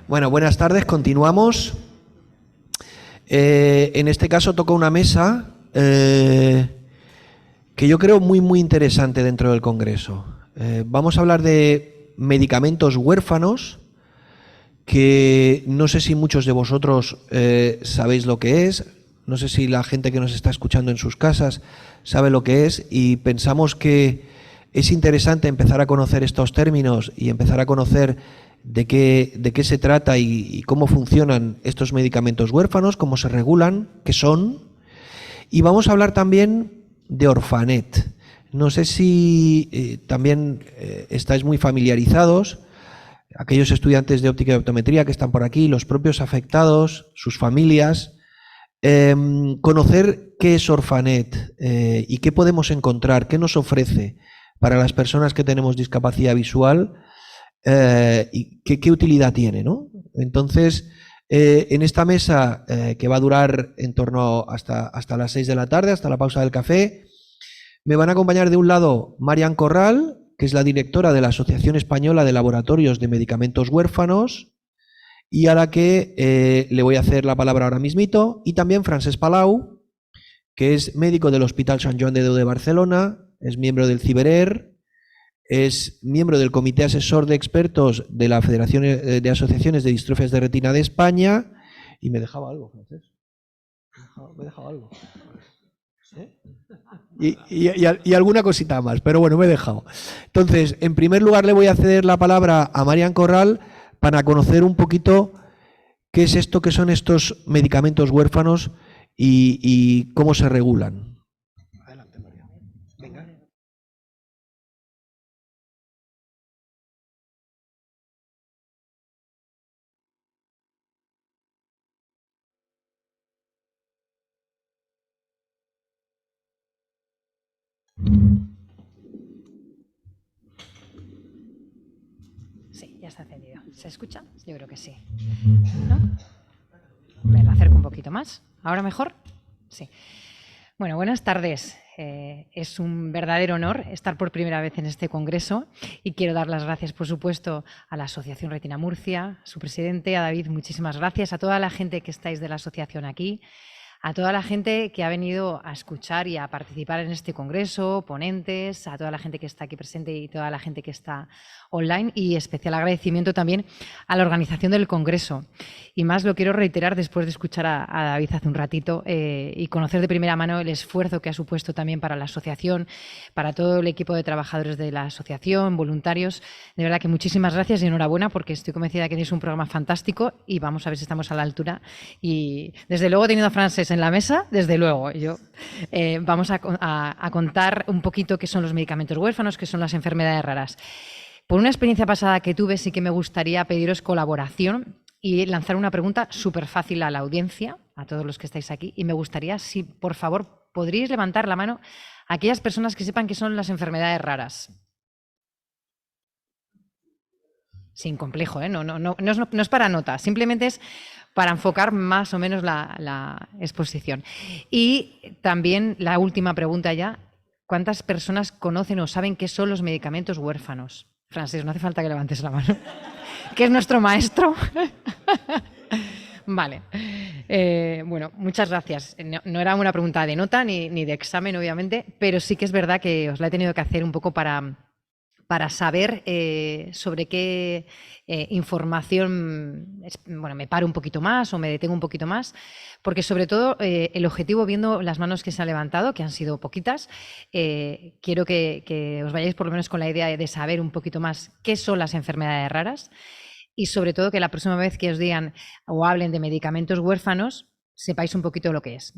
Bueno, buenas tardes, continuamos. En este caso toca una mesa que yo creo muy interesante dentro del Congreso. Vamos a hablar de medicamentos huérfanos, que no sé si muchos de vosotros sabéis lo que es, no sé si la gente que nos está escuchando en sus casas sabe lo que es, y pensamos que es interesante empezar a conocer estos términos y empezar a conocer de qué se trata y cómo funcionan estos medicamentos huérfanos, cómo se regulan, qué son. Y vamos a hablar también de Orfanet. No sé si también estáis muy familiarizados, aquellos estudiantes de óptica y optometría que están por aquí, los propios afectados, sus familias. Conocer qué es Orfanet y qué podemos encontrar, qué nos ofrece para las personas que tenemos discapacidad visual y qué utilidad tiene, ¿no? Entonces, en esta mesa que va a durar en torno hasta las 6 de la tarde, hasta la pausa del café, me van a acompañar de un lado Marian Corral, que es la directora de la Asociación Española de Laboratorios de Medicamentos Huérfanos, y a la que le voy a hacer la palabra ahora mismito, y también Francesc Palau, que es médico del Hospital Sant Joan de Déu de Barcelona, es miembro del CiberER, es miembro del Comité Asesor de Expertos de la Federación de Asociaciones de Distrofias de Retina de España, y me dejaba algo, Francesc. Me he dejado algo. ¿Eh? Y alguna cosita más, pero bueno, me he dejado. Entonces, en primer lugar le voy a ceder la palabra a Marian Corral para conocer un poquito qué es esto, qué son estos medicamentos huérfanos y cómo se regulan. Adelante, Marian. Venga. Sí, ya está encendido. ¿Se escucha? Yo creo que sí. ¿No? Me lo acerco un poquito más. ¿Ahora mejor? Sí. Bueno, buenas tardes. Es un verdadero honor estar por primera vez en este congreso y quiero dar las gracias, por supuesto, a la Asociación Retina Murcia, a su presidente, a David, muchísimas gracias, a toda la gente que estáis de la asociación aquí, a toda la gente que ha venido a escuchar y a participar en este congreso, ponentes, a toda la gente que está aquí presente y toda la gente que está online, y especial agradecimiento también a la organización del congreso. Y más lo quiero reiterar después de escuchar a David hace un ratito y conocer de primera mano el esfuerzo que ha supuesto también para la asociación, para todo el equipo de trabajadores de la asociación, voluntarios. De verdad que muchísimas gracias y enhorabuena, porque estoy convencida que tenéis un programa fantástico y vamos a ver si estamos a la altura. Y desde luego, teniendo a Francesc en la mesa, desde luego, vamos a contar un poquito qué son los medicamentos huérfanos, qué son las enfermedades raras. Por una experiencia pasada que tuve, sí que me gustaría pediros colaboración y lanzar una pregunta súper fácil a la audiencia, a todos los que estáis aquí, y me gustaría, si por favor podríais levantar la mano a aquellas personas que sepan qué son las enfermedades raras. Sin complejo, ¿eh? No es para nota, simplemente es para enfocar más o menos la exposición. Y también la última pregunta ya, ¿cuántas personas conocen o saben qué son los medicamentos huérfanos? Francesc, no hace falta que levantes la mano, que es nuestro maestro. Vale. Bueno, muchas gracias. No era una pregunta de nota ni de examen, obviamente, pero sí que es verdad que os la he tenido que hacer un poco para saber sobre qué información, bueno, me paro un poquito más o me detengo un poquito más, porque sobre todo el objetivo, viendo las manos que se han levantado, que han sido poquitas, quiero que os vayáis por lo menos con la idea de saber un poquito más qué son las enfermedades raras y sobre todo que la próxima vez que os digan o hablen de medicamentos huérfanos, sepáis un poquito lo que es.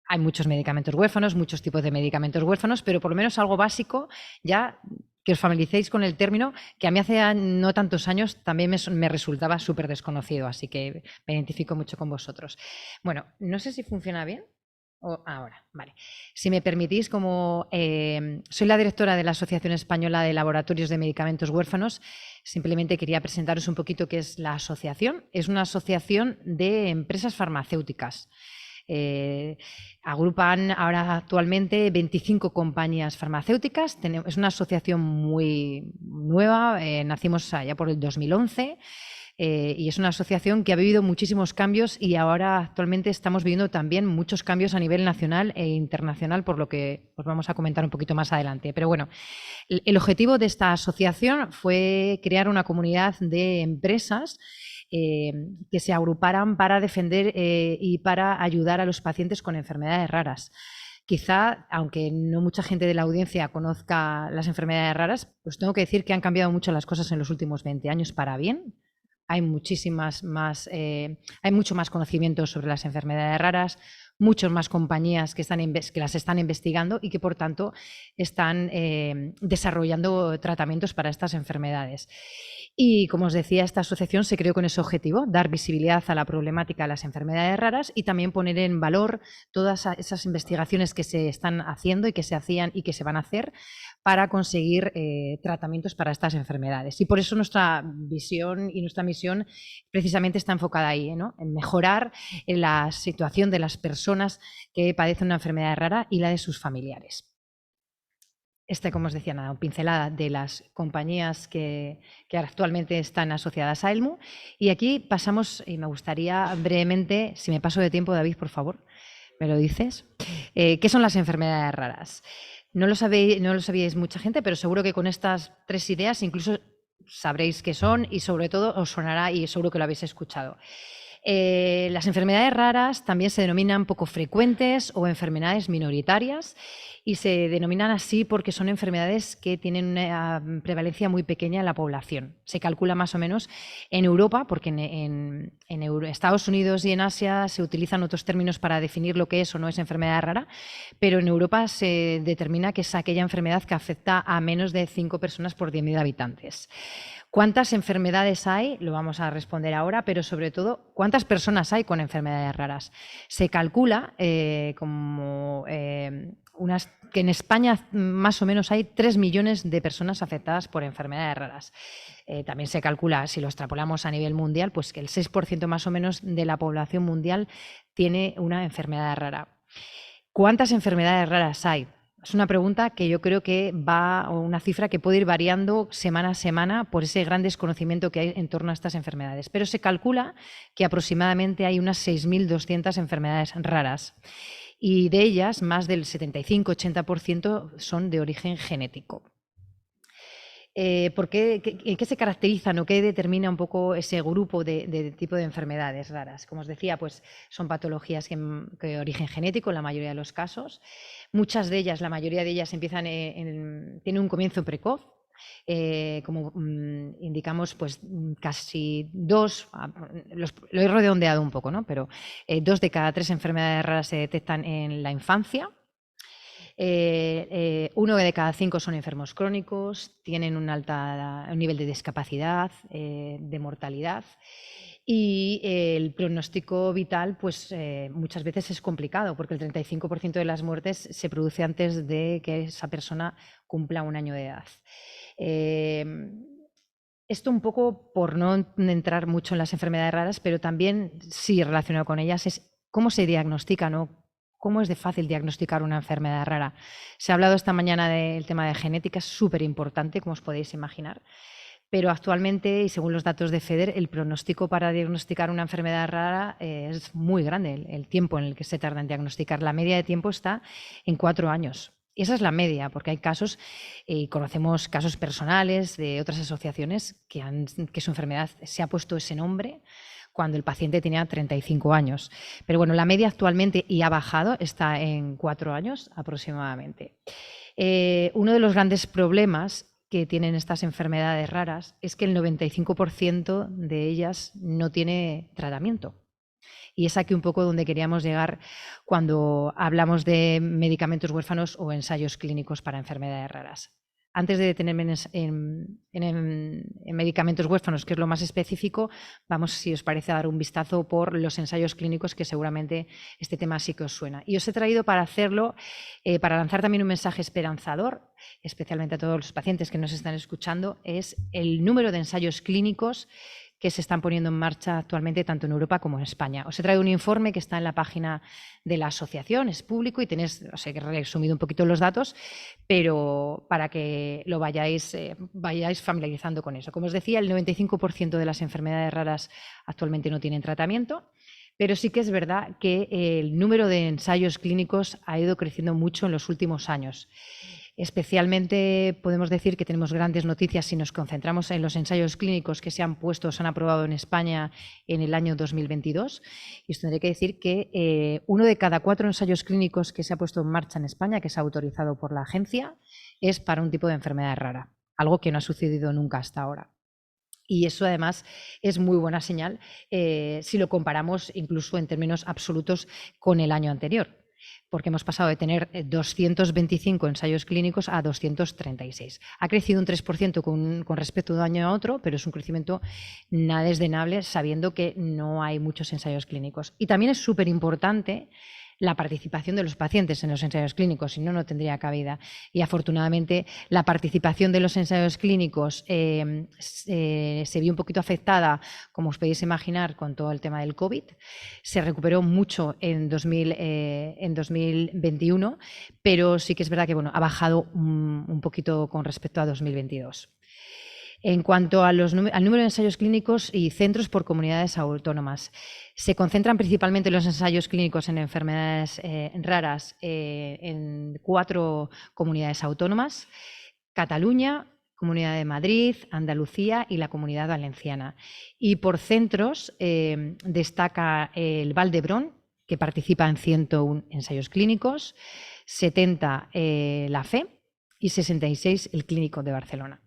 Hay muchos medicamentos huérfanos, muchos tipos de medicamentos huérfanos, pero por lo menos algo básico ya, que os familiaricéis con el término, que a mí hace no tantos años también me resultaba súper desconocido, así que me identifico mucho con vosotros. Bueno, no sé si funciona bien. Ahora, vale. Si me permitís, como soy la directora de la Asociación Española de Laboratorios de Medicamentos Huérfanos, simplemente quería presentaros un poquito qué es la asociación. Es una asociación de empresas farmacéuticas. Agrupan ahora actualmente 25 compañías farmacéuticas. Es una asociación muy nueva, nacimos allá por el 2011. y es una asociación que ha vivido muchísimos cambios y ahora actualmente estamos viviendo también muchos cambios a nivel nacional e internacional, por lo que os vamos a comentar un poquito más adelante. Pero bueno, el objetivo de esta asociación fue crear una comunidad de empresas que se agruparan para defender y para ayudar a los pacientes con enfermedades raras. Quizá, aunque no mucha gente de la audiencia conozca las enfermedades raras, pues tengo que decir que han cambiado mucho las cosas en los últimos 20 años para bien. Hay muchísimas más, hay mucho más conocimiento sobre las enfermedades raras, muchas más compañías que las están investigando y que por tanto están desarrollando tratamientos para estas enfermedades. Y como os decía, esta asociación se creó con ese objetivo, dar visibilidad a la problemática de las enfermedades raras y también poner en valor todas esas investigaciones que se están haciendo y que se hacían y que se van a hacer para conseguir tratamientos para estas enfermedades. Y por eso nuestra visión y nuestra misión precisamente está enfocada ahí, ¿no? En mejorar la situación de las personas que padecen una enfermedad rara y la de sus familiares. Como os decía, una pincelada de las compañías que actualmente están asociadas a ELMU. Y aquí pasamos, y me gustaría brevemente, si me paso de tiempo, David, por favor, me lo dices, ¿qué son las enfermedades raras? No lo sabíais mucha gente, pero seguro que con estas 3 ideas incluso sabréis qué son y sobre todo os sonará y seguro que lo habéis escuchado. Las enfermedades raras también se denominan poco frecuentes o enfermedades minoritarias y se denominan así porque son enfermedades que tienen una prevalencia muy pequeña en la población. Se calcula más o menos en Europa, porque en Estados Unidos y en Asia se utilizan otros términos para definir lo que es o no es enfermedad rara, pero en Europa se determina que es aquella enfermedad que afecta a menos de 5 personas por 10.000 habitantes. ¿Cuántas enfermedades hay? Lo vamos a responder ahora, pero sobre todo, ¿cuántas personas hay con enfermedades raras? Se calcula que en España más o menos hay 3 millones de personas afectadas por enfermedades raras. También se calcula, si lo extrapolamos a nivel mundial, pues que el 6% más o menos de la población mundial tiene una enfermedad rara. ¿Cuántas enfermedades raras hay? Es una pregunta que yo creo que una cifra que puede ir variando semana a semana por ese gran desconocimiento que hay en torno a estas enfermedades. Pero se calcula que aproximadamente hay unas 6.200 enfermedades raras y de ellas más del 75-80% son de origen genético. ¿Qué se caracterizan o qué determina un poco ese grupo de tipo de enfermedades raras? Como os decía, pues son patologías que de origen genético en la mayoría de los casos. Muchas de ellas, la mayoría de ellas tienen un comienzo precoz. Como indicamos, pues casi 2, lo he redondeado un poco, ¿no? Pero 2 de cada 3 enfermedades raras se detectan en la infancia. 1 de cada 5 son enfermos crónicos, tienen un nivel de discapacidad, de mortalidad y el pronóstico vital pues muchas veces es complicado porque el 35% de las muertes se produce antes de que esa persona cumpla 1 año de edad. Esto un poco por no entrar mucho en las enfermedades raras, pero también sí relacionado con ellas es cómo se diagnostica, ¿no? ¿Cómo es de fácil diagnosticar una enfermedad rara? Se ha hablado esta mañana del tema de genética, es súper importante, como os podéis imaginar, pero actualmente, y según los datos de FEDER, el pronóstico para diagnosticar una enfermedad rara es muy grande, el tiempo en el que se tarda en diagnosticar. La media de tiempo está en 4 años. Y esa es la media, porque hay casos, y conocemos casos personales de otras asociaciones que su enfermedad se ha puesto ese nombre cuando el paciente tenía 35 años. Pero bueno, la media actualmente, y ha bajado, está en 4 años aproximadamente. Uno de los grandes problemas que tienen estas enfermedades raras es que el 95% de ellas no tiene tratamiento. Y es aquí un poco donde queríamos llegar cuando hablamos de medicamentos huérfanos o ensayos clínicos para enfermedades raras. Antes de detenerme en medicamentos huérfanos, que es lo más específico, vamos, si os parece, a dar un vistazo por los ensayos clínicos, que seguramente este tema sí que os suena. Y os he traído para hacerlo, para lanzar también un mensaje esperanzador, especialmente a todos los pacientes que nos están escuchando, es el número de ensayos clínicos que se están poniendo en marcha actualmente tanto en Europa como en España. Os he traído un informe que está en la página de la asociación, es público y tenéis, os he resumido un poquito los datos, pero para que lo vayáis familiarizando con eso. Como os decía, el 95% de las enfermedades raras actualmente no tienen tratamiento, pero sí que es verdad que el número de ensayos clínicos ha ido creciendo mucho en los últimos años. Especialmente podemos decir que tenemos grandes noticias si nos concentramos en los ensayos clínicos que se han aprobado en España en el año 2022. Y os tendré que decir que 1 de cada 4 ensayos clínicos que se ha puesto en marcha en España, que se ha autorizado por la agencia, es para un tipo de enfermedad rara, algo que no ha sucedido nunca hasta ahora. Y eso además es muy buena señal si lo comparamos incluso en términos absolutos con el año anterior, porque hemos pasado de tener 225 ensayos clínicos a 236. Ha crecido un 3% con respecto de un año a otro, pero es un crecimiento nada desdeñable sabiendo que no hay muchos ensayos clínicos. Y también es súper importante la participación de los pacientes en los ensayos clínicos, si no, no tendría cabida. Y afortunadamente la participación de los ensayos clínicos se vio un poquito afectada, como os podéis imaginar, con todo el tema del COVID. Se recuperó mucho en 2021, pero sí que es verdad que ha bajado un poquito con respecto a 2022. En cuanto al número de ensayos clínicos y centros por comunidades autónomas, se concentran principalmente los ensayos clínicos en enfermedades raras en 4 comunidades autónomas: Cataluña, Comunidad de Madrid, Andalucía y la Comunidad Valenciana. Y por centros destaca el Vall d'Hebron, que participa en 101 ensayos clínicos, 70 la FE y 66 el Clínico de Barcelona.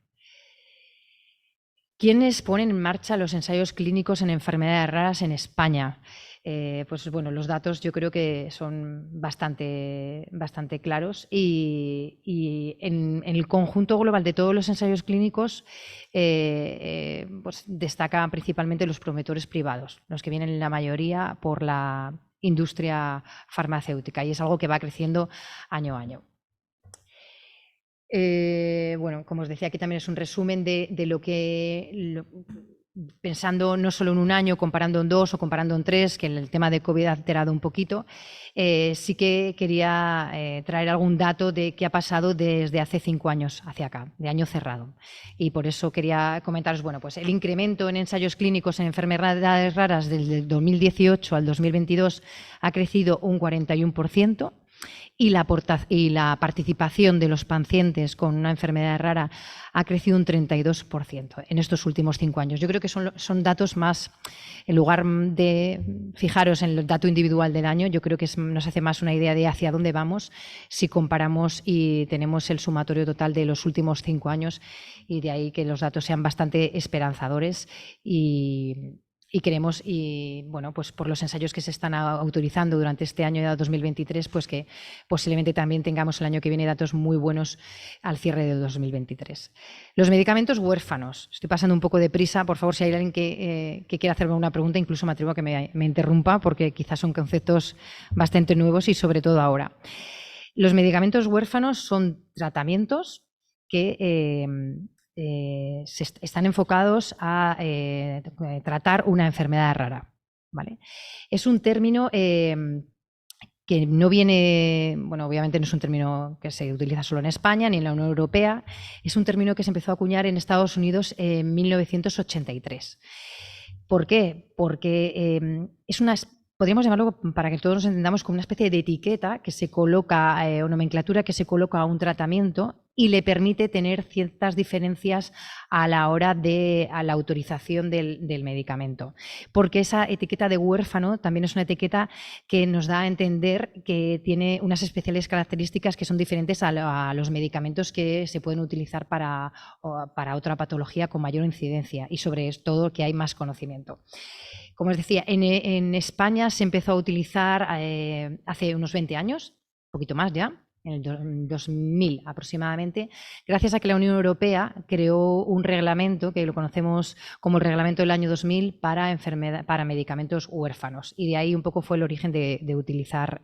¿Quiénes ponen en marcha los ensayos clínicos en enfermedades raras en España? Los datos yo creo que son bastante claros y en el conjunto global de todos los ensayos clínicos destacan principalmente los promotores privados, los que vienen la mayoría por la industria farmacéutica, y es algo que va creciendo año a año. Como os decía, aquí también es un resumen de lo que, pensando no solo en un año, comparando en 2 o comparando en 3, que el tema de COVID ha alterado un poquito, sí que quería traer algún dato de qué ha pasado desde hace 5 años hacia acá, de año cerrado. Y por eso quería comentaros, el incremento en ensayos clínicos en enfermedades raras desde el 2018 al 2022 ha crecido un 41%. Y la participación de los pacientes con una enfermedad rara ha crecido un 32% en estos últimos 5 años. Yo creo que son datos más, en lugar de fijaros en el dato individual del año, yo creo que nos hace más una idea de hacia dónde vamos si comparamos y tenemos el sumatorio total de los últimos 5 años, y de ahí que los datos sean bastante esperanzadores y queremos, por los ensayos que se están autorizando durante este año ya 2023, pues que posiblemente también tengamos el año que viene datos muy buenos al cierre de 2023. Los medicamentos huérfanos. Estoy pasando un poco de prisa. Por favor, si hay alguien que quiera hacerme una pregunta, incluso me atrevo a que me interrumpa, porque quizás son conceptos bastante nuevos y sobre todo ahora. Los medicamentos huérfanos son tratamientos que están enfocados a tratar una enfermedad rara, ¿vale? Es un término que no viene, obviamente no es un término que se utiliza solo en España ni en la Unión Europea, es un término que se empezó a acuñar en Estados Unidos en 1983. ¿Por qué? Porque podríamos llamarlo, para que todos nos entendamos, como una especie de etiqueta que se coloca, o nomenclatura que se coloca a un tratamiento y le permite tener ciertas diferencias a la hora de la autorización del medicamento. Porque esa etiqueta de huérfano también es una etiqueta que nos da a entender que tiene unas especiales características que son diferentes a los medicamentos que se pueden utilizar para otra patología con mayor incidencia, y sobre todo que hay más conocimiento. Como os decía, en España se empezó a utilizar hace unos 20 años, un poquito más ya, en el 2000 aproximadamente, gracias a que la Unión Europea creó un reglamento que lo conocemos como el Reglamento del año 2000 para medicamentos huérfanos, y de ahí un poco fue el origen de utilizar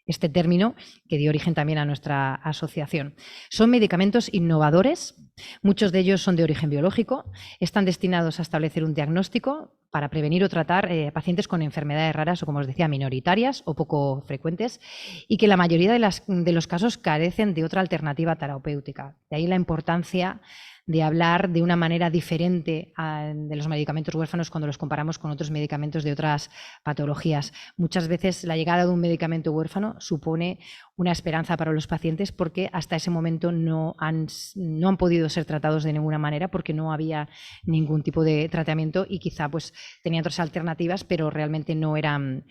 este término que dio origen también a nuestra asociación. Son medicamentos innovadores, muchos de ellos son de origen biológico, están destinados a establecer un diagnóstico para prevenir o tratar pacientes con enfermedades raras o, como os decía, minoritarias o poco frecuentes, y que la mayoría de los casos carecen de otra alternativa terapéutica. De ahí la importancia de hablar de una manera diferente de los medicamentos huérfanos cuando los comparamos con otros medicamentos de otras patologías. Muchas veces la llegada de un medicamento huérfano supone una esperanza para los pacientes porque hasta ese momento no han podido ser tratados de ninguna manera porque no había ningún tipo de tratamiento y quizá pues tenían otras alternativas, pero realmente no eran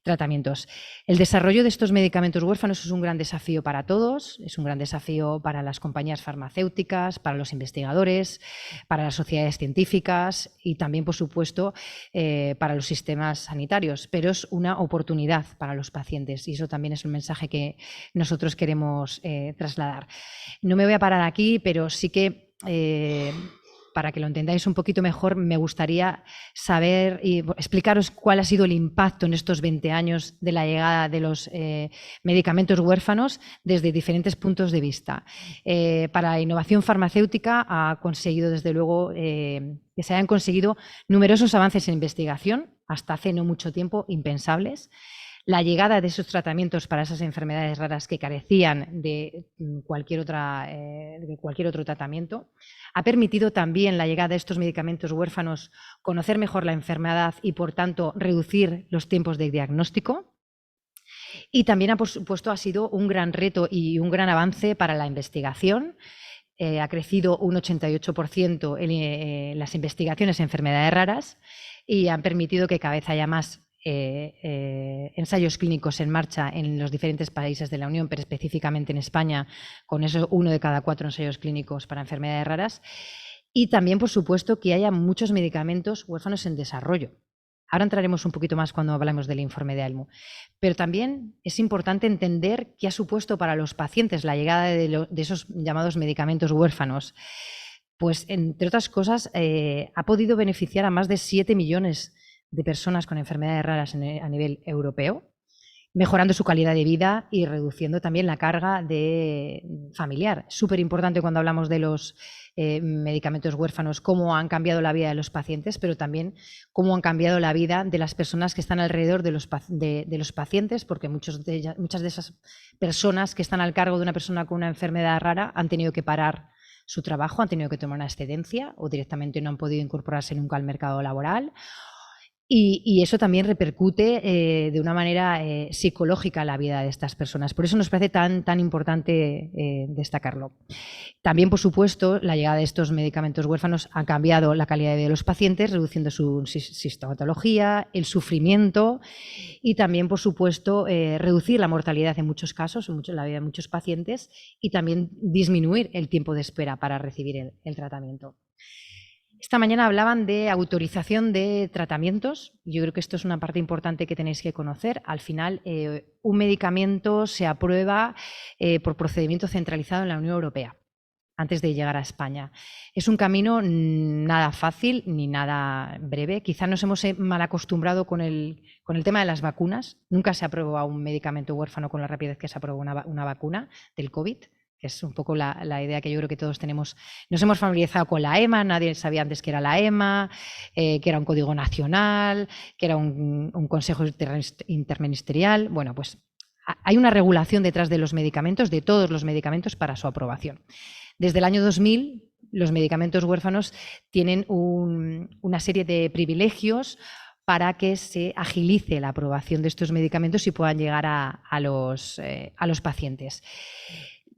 tratamientos. El desarrollo de estos medicamentos huérfanos es un gran desafío para todos, es un gran desafío para las compañías farmacéuticas, para los investigadores, para las sociedades científicas y también, por supuesto, para los sistemas sanitarios, pero es una oportunidad para los pacientes y eso también es un mensaje que nosotros queremos trasladar. No me voy a parar aquí, pero sí que para que lo entendáis un poquito mejor, me gustaría saber y explicaros cuál ha sido el impacto en estos 20 años de la llegada de los medicamentos huérfanos desde diferentes puntos de vista. Para la innovación farmacéutica ha conseguido, desde luego, que se hayan conseguido numerosos avances en investigación, hasta hace no mucho tiempo impensables. La llegada de esos tratamientos para esas enfermedades raras que carecían de cualquier otro tratamiento ha permitido también la llegada de estos medicamentos huérfanos conocer mejor la enfermedad y, por tanto, reducir los tiempos de diagnóstico. Y también, por supuesto, ha sido un gran reto y un gran avance para la investigación. Ha crecido un 88% en las investigaciones en enfermedades raras y han permitido que cada vez haya más ensayos clínicos en marcha en los diferentes países de la Unión, pero específicamente en España, con eso 1 de cada 4 ensayos clínicos para enfermedades raras. Y también, por supuesto, que haya muchos medicamentos huérfanos en desarrollo. Ahora entraremos un poquito más cuando hablamos del informe de AELMU. Pero también es importante entender qué ha supuesto para los pacientes la llegada de esos llamados medicamentos huérfanos. Pues, entre otras cosas, ha podido beneficiar a más de 7 millones de personas con enfermedades raras a nivel europeo, mejorando su calidad de vida y reduciendo también la carga familiar. Súper importante cuando hablamos de los medicamentos huérfanos, cómo han cambiado la vida de los pacientes, pero también cómo han cambiado la vida de las personas que están alrededor de los pacientes, porque muchas de esas personas que están al cargo de una persona con una enfermedad rara han tenido que parar su trabajo, han tenido que tomar una excedencia o directamente no han podido incorporarse nunca al mercado laboral. Y eso también repercute de una manera psicológica en la vida de estas personas. Por eso nos parece tan importante destacarlo. También, por supuesto, la llegada de estos medicamentos huérfanos ha cambiado la calidad de vida de los pacientes, reduciendo su sintomatología, el sufrimiento y también, por supuesto, reducir la mortalidad en muchos casos, en la vida de muchos pacientes y también disminuir el tiempo de espera para recibir el tratamiento. Esta mañana hablaban de autorización de tratamientos. Yo creo que esto es una parte importante que tenéis que conocer. Al final, un medicamento se aprueba por procedimiento centralizado en la Unión Europea antes de llegar a España. Es un camino nada fácil ni nada breve. Quizá nos hemos mal acostumbrado con el tema de las vacunas. Nunca se aprobó un medicamento huérfano con la rapidez que se aprobó una vacuna del COVID. Que es un poco la idea que yo creo que todos tenemos. Nos hemos familiarizado con la EMA, nadie sabía antes que era la EMA, que era un código nacional, que era un consejo interministerial. Bueno, pues hay una regulación detrás de los medicamentos, de todos los medicamentos, para su aprobación. Desde el año 2000, los medicamentos huérfanos tienen una serie de privilegios para que se agilice la aprobación de estos medicamentos y puedan llegar a los pacientes.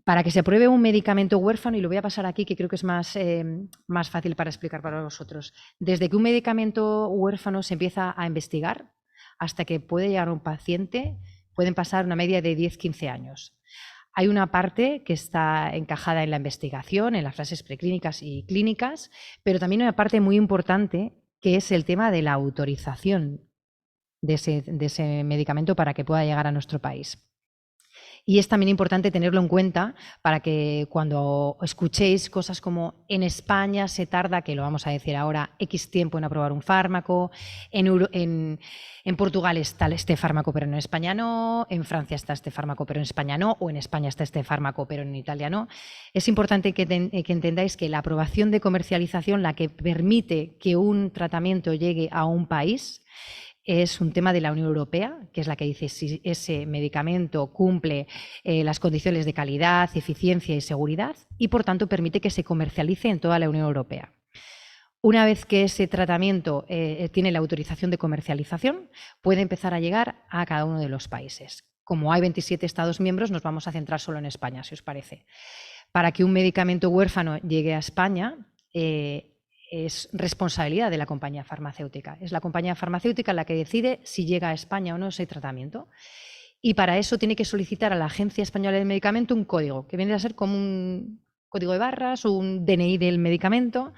Para que se apruebe un medicamento huérfano, y lo voy a pasar aquí, que creo que es más fácil para explicar para vosotros, desde que un medicamento huérfano se empieza a investigar hasta que puede llegar a un paciente, pueden pasar una media de 10-15 años. Hay una parte que está encajada en la investigación, en las fases preclínicas y clínicas, pero también hay una parte muy importante que es el tema de la autorización de ese medicamento para que pueda llegar a nuestro país. Y es también importante tenerlo en cuenta para que cuando escuchéis cosas como en España se tarda, que lo vamos a decir ahora, X tiempo en aprobar un fármaco, en Portugal está este fármaco pero en España no, en Francia está este fármaco pero en España no, o en España está este fármaco pero en Italia no. Es importante que entendáis que la aprobación de comercialización, la que permite que un tratamiento llegue a un país, es un tema de la Unión Europea, que es la que dice si ese medicamento cumple las condiciones de calidad, eficiencia y seguridad y, por tanto, permite que se comercialice en toda la Unión Europea. Una vez que ese tratamiento tiene la autorización de comercialización, puede empezar a llegar a cada uno de los países. Como hay 27 Estados miembros, nos vamos a centrar solo en España, si os parece. Para que un medicamento huérfano llegue a España, es responsabilidad de la compañía farmacéutica. Es la compañía farmacéutica la que decide si llega a España o no ese tratamiento. Y para eso tiene que solicitar a la Agencia Española del Medicamento un código, que viene a ser como un código de barras o un DNI del medicamento,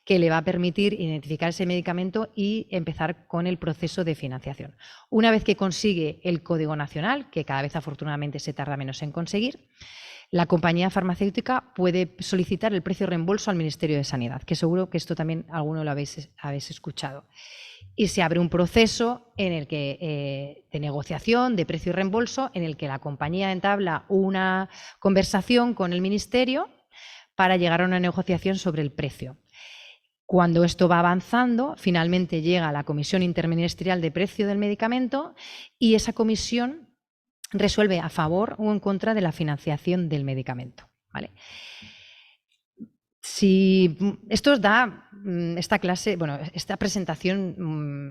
que le va a permitir identificar ese medicamento y empezar con el proceso de financiación. Una vez que consigue el código nacional, que cada vez afortunadamente se tarda menos en conseguir, la compañía farmacéutica puede solicitar el precio reembolso al Ministerio de Sanidad, que seguro que esto también alguno lo habéis escuchado. Y se abre un proceso en el que, de negociación, de precio y reembolso, en el que la compañía entabla una conversación con el Ministerio para llegar a una negociación sobre el precio. Cuando esto va avanzando, finalmente llega a la Comisión Interministerial de Precio del Medicamento y esa comisión resuelve a favor o en contra de la financiación del medicamento, ¿vale? Si esto os da esta clase, bueno, esta presentación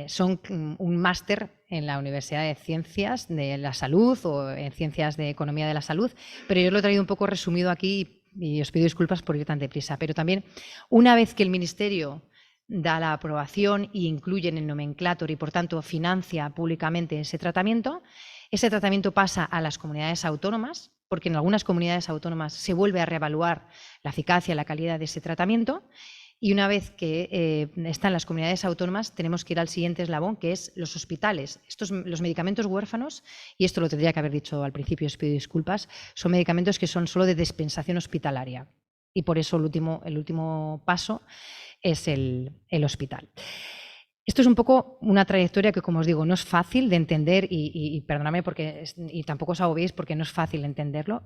son un máster en la Universidad de Ciencias de la Salud o en Ciencias de Economía de la Salud, pero yo lo he traído un poco resumido aquí y os pido disculpas por ir tan deprisa, pero también una vez que el Ministerio da la aprobación y incluye en el nomenclátor y por tanto financia públicamente ese tratamiento pasa a las comunidades autónomas, porque en algunas comunidades autónomas se vuelve a reevaluar la eficacia y la calidad de ese tratamiento. Y una vez que están las comunidades autónomas, tenemos que ir al siguiente eslabón, que es los hospitales. Los medicamentos huérfanos, y esto lo tendría que haber dicho al principio, os pido disculpas, son medicamentos que son solo de dispensación hospitalaria. Y por eso el último paso es el hospital. Esto es un poco una trayectoria que, como os digo, no es fácil de entender y perdonadme y tampoco os agobiéis porque no es fácil entenderlo.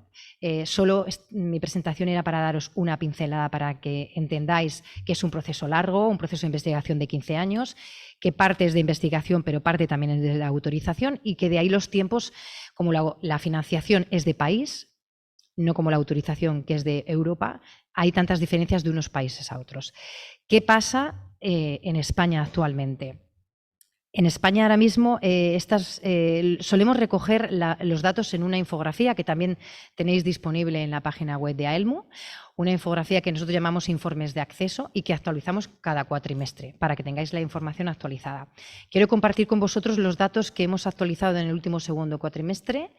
Mi presentación era para daros una pincelada para que entendáis que es un proceso largo, un proceso de investigación de 15 años, que parte es de investigación pero parte también es de la autorización y que de ahí los tiempos, como la financiación es de país, no como la autorización que es de Europa, hay tantas diferencias de unos países a otros. ¿Qué pasa en España actualmente? En España ahora mismo solemos recoger los datos en una infografía que también tenéis disponible en la página web de AELMU, una infografía que nosotros llamamos informes de acceso y que actualizamos cada cuatrimestre para que tengáis la información actualizada. Quiero compartir con vosotros los datos que hemos actualizado en el último segundo cuatrimestre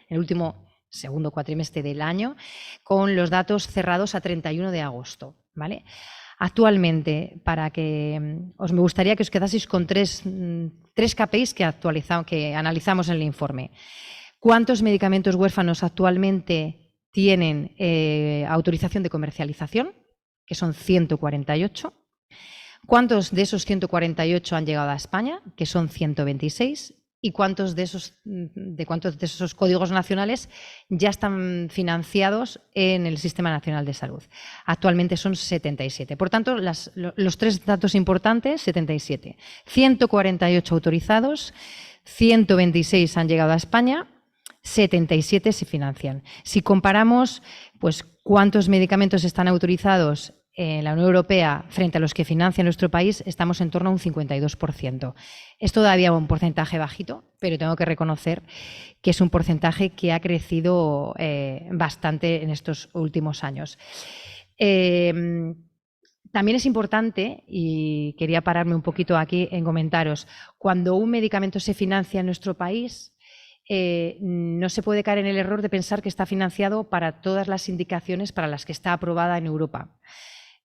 del año, con los datos cerrados a 31 de agosto, ¿vale? Actualmente, me gustaría que os quedaseis con tres KPIs que analizamos en el informe. ¿Cuántos medicamentos huérfanos actualmente tienen autorización de comercialización? Que son 148. ¿Cuántos de esos 148 han llegado a España? Que son 126. ¿Y cuántos de esos códigos nacionales ya están financiados en el Sistema Nacional de Salud? Actualmente son 77. Por tanto, los tres datos importantes, 77. 148 autorizados, 126 han llegado a España, 77 se financian. Si comparamos, pues, cuántos medicamentos están autorizados en la Unión Europea frente a los que financia nuestro país, estamos en torno a un 52%. Es todavía un porcentaje bajito, pero tengo que reconocer que es un porcentaje que ha crecido bastante en estos últimos años. También es importante, y quería pararme un poquito aquí en comentaros, cuando un medicamento se financia en nuestro país, no se puede caer en el error de pensar que está financiado para todas las indicaciones para las que está aprobada en Europa.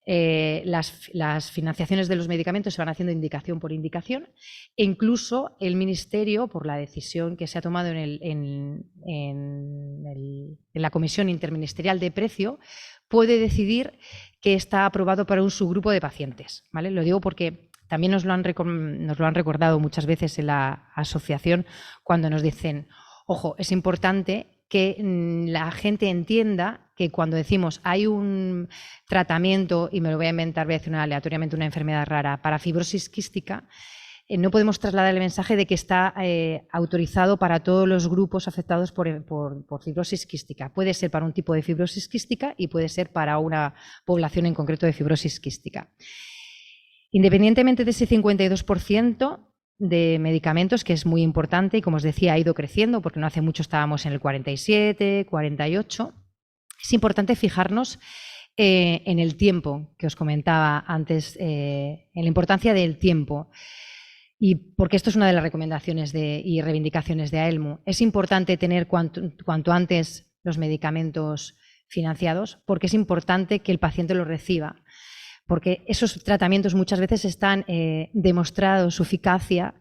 las financiaciones de los medicamentos se van haciendo indicación por indicación e incluso el Ministerio, por la decisión que se ha tomado en la Comisión Interministerial de Precio, puede decidir que está aprobado para un subgrupo de pacientes, ¿vale? Lo digo porque también nos lo han recordado muchas veces en la asociación cuando nos dicen, ojo, es importante que la gente entienda que cuando decimos hay un tratamiento, y me lo voy a inventar, voy a decir aleatoriamente una enfermedad rara, para fibrosis quística, no podemos trasladar el mensaje de que está autorizado para todos los grupos afectados por fibrosis quística. Puede ser para un tipo de fibrosis quística y puede ser para una población en concreto de fibrosis quística. Independientemente de ese 52%, de medicamentos, que es muy importante y, como os decía, ha ido creciendo porque no hace mucho estábamos en el 47, 48. Es importante fijarnos en el tiempo que os comentaba antes, en la importancia del tiempo, y porque esto es una de las recomendaciones y reivindicaciones de AELMU. Es importante tener cuanto antes los medicamentos financiados porque es importante que el paciente los reciba, porque esos tratamientos muchas veces están demostrados su eficacia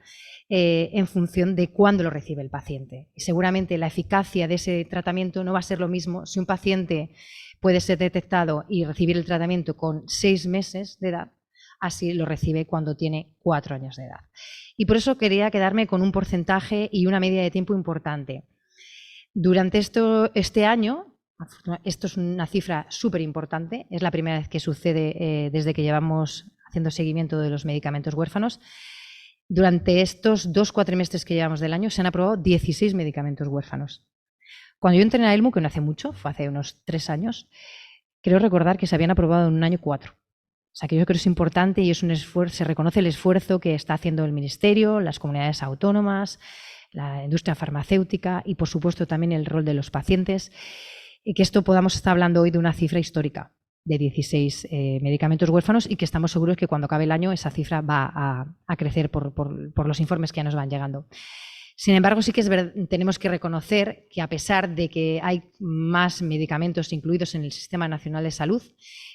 en función de cuándo lo recibe el paciente. Y seguramente la eficacia de ese tratamiento no va a ser lo mismo si un paciente puede ser detectado y recibir el tratamiento con 6 meses de edad, así lo recibe cuando tiene 4 años de edad. Y por eso quería quedarme con un porcentaje y una media de tiempo importante. Durante este año, esto es una cifra súper importante, es la primera vez que sucede desde que llevamos haciendo seguimiento de los medicamentos huérfanos. Durante estos 2 cuatrimestres que llevamos del año se han aprobado 16 medicamentos huérfanos. Cuando yo entré en AELMU, que no hace mucho, fue hace unos 3 años, creo recordar que se habían aprobado en un año 4. O sea que yo creo que es importante y es un esfuerzo, se reconoce el esfuerzo que está haciendo el Ministerio, las comunidades autónomas, la industria farmacéutica y, por supuesto, también el rol de los pacientes. Y que esto podamos estar hablando hoy de una cifra histórica de 16 medicamentos huérfanos y que estamos seguros que cuando acabe el año esa cifra va a crecer por los informes que ya nos van llegando. Sin embargo, sí que es verdad, tenemos que reconocer que a pesar de que hay más medicamentos incluidos en el Sistema Nacional de Salud,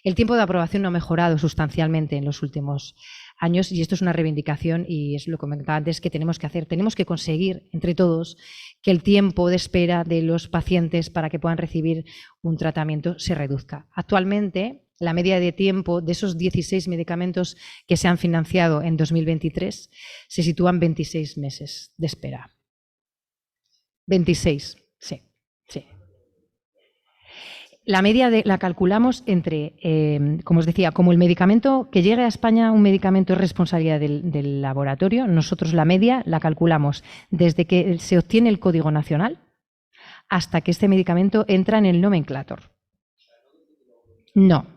el tiempo de aprobación no ha mejorado sustancialmente en los últimos años y esto es una reivindicación y es lo que comentaba antes que tenemos que hacer. Tenemos que conseguir entre todos que el tiempo de espera de los pacientes para que puedan recibir un tratamiento se reduzca. Actualmente, la media de tiempo de esos 16 medicamentos que se han financiado en 2023 se sitúan 26 meses de espera. 26, sí. La media la calculamos entre, como os decía, como el medicamento que llegue a España, un medicamento es responsabilidad del laboratorio, nosotros la media la calculamos desde que se obtiene el Código Nacional hasta que este medicamento entra en el nomenclator. No.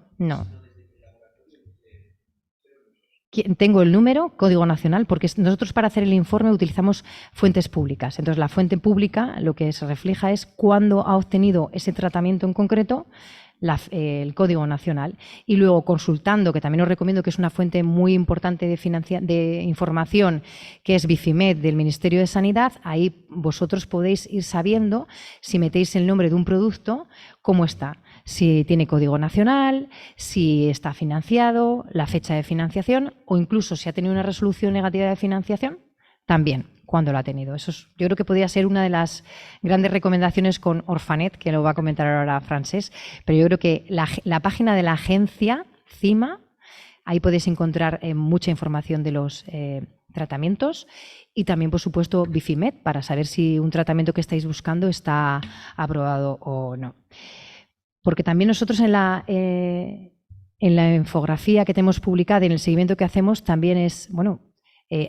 Tengo el número, Código Nacional, porque nosotros para hacer el informe utilizamos fuentes públicas. Entonces, la fuente pública lo que se refleja es cuándo ha obtenido ese tratamiento en concreto el Código Nacional. Y luego, consultando, que también os recomiendo que es una fuente muy importante de información, que es Bifimed del Ministerio de Sanidad, ahí vosotros podéis ir sabiendo, si metéis el nombre de un producto, cómo está. Si tiene Código Nacional, si está financiado, la fecha de financiación o incluso si ha tenido una resolución negativa de financiación, también cuándo lo ha tenido. Eso yo creo que podría ser una de las grandes recomendaciones con Orfanet, que lo va a comentar ahora Francés, pero yo creo que la página de la agencia, CIMA, ahí podéis encontrar mucha información de los tratamientos y también, por supuesto, Bifimed, para saber si un tratamiento que estáis buscando está aprobado o no. Porque también nosotros en la infografía que tenemos publicada y en el seguimiento que hacemos también es,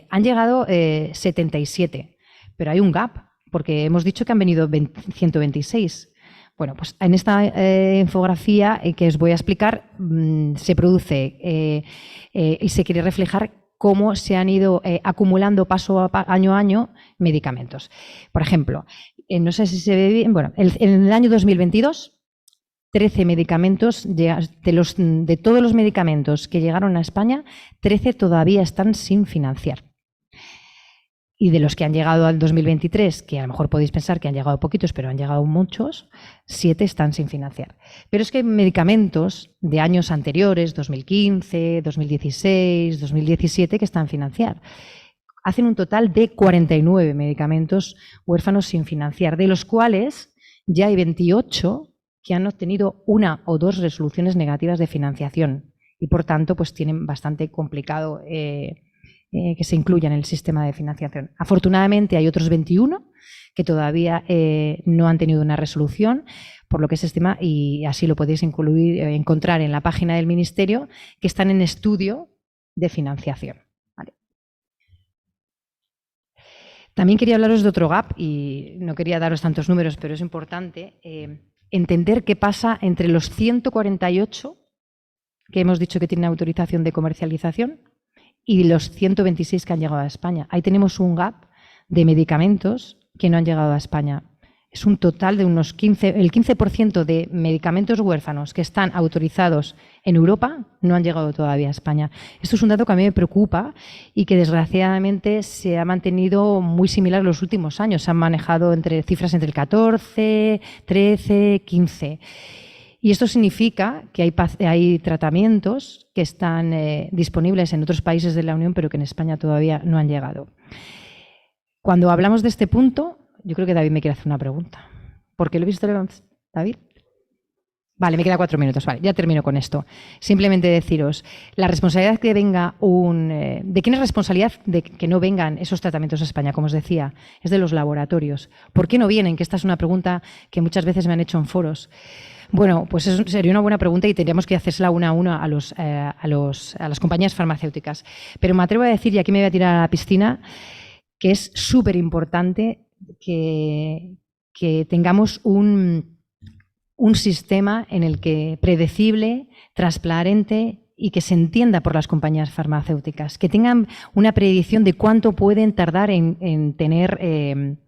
han llegado 77, pero hay un gap, porque hemos dicho que han venido 126. Bueno, pues en esta infografía que os voy a explicar se produce y se quiere reflejar cómo se han ido acumulando año a año medicamentos. Por ejemplo, no sé si se ve bien, en el año 2022, 13 medicamentos, de todos los medicamentos que llegaron a España, 13 todavía están sin financiar. Y de los que han llegado al 2023, que a lo mejor podéis pensar que han llegado poquitos, pero han llegado muchos, 7 están sin financiar. Pero es que hay medicamentos de años anteriores, 2015, 2016, 2017, que están financiar. Hacen un total de 49 medicamentos huérfanos sin financiar, de los cuales ya hay 28 que han obtenido 1 o 2 resoluciones negativas de financiación y, por tanto, pues tienen bastante complicado que se incluyan en el sistema de financiación. Afortunadamente hay otros 21 que todavía no han tenido una resolución, por lo que se estima, y así lo podéis encontrar en la página del Ministerio, que están en estudio de financiación. ¿Vale? También quería hablaros de otro gap, y no quería daros tantos números, pero es importante entender qué pasa entre los 148 que hemos dicho que tienen autorización de comercialización y los 126 que han llegado a España. Ahí tenemos un gap de medicamentos que no han llegado a España. Es un total de unos el 15% de medicamentos huérfanos que están autorizados en Europa no han llegado todavía a España. Esto es un dato que a mí me preocupa y que desgraciadamente se ha mantenido muy similar en los últimos años. Se han manejado cifras entre el 14, 13, 15. Y esto significa que hay tratamientos que están disponibles en otros países de la Unión, pero que en España todavía no han llegado. Cuando hablamos de este punto, yo creo que David me quiere hacer una pregunta. ¿Por qué lo he visto, David? Vale, me queda 4 minutos. Vale, ya termino con esto. Simplemente deciros, la responsabilidad que venga ¿de quién es responsabilidad de que no vengan esos tratamientos a España? Como os decía, es de los laboratorios. ¿Por qué no vienen? Que esta es una pregunta que muchas veces me han hecho en foros. Bueno, pues sería una buena pregunta y tendríamos que hacérsela una a una a las compañías farmacéuticas. Pero me atrevo a decir, y aquí me voy a tirar a la piscina, que es súper importante que tengamos un sistema en el que predecible, transparente y que se entienda por las compañías farmacéuticas, que tengan una predicción de cuánto pueden tardar en tener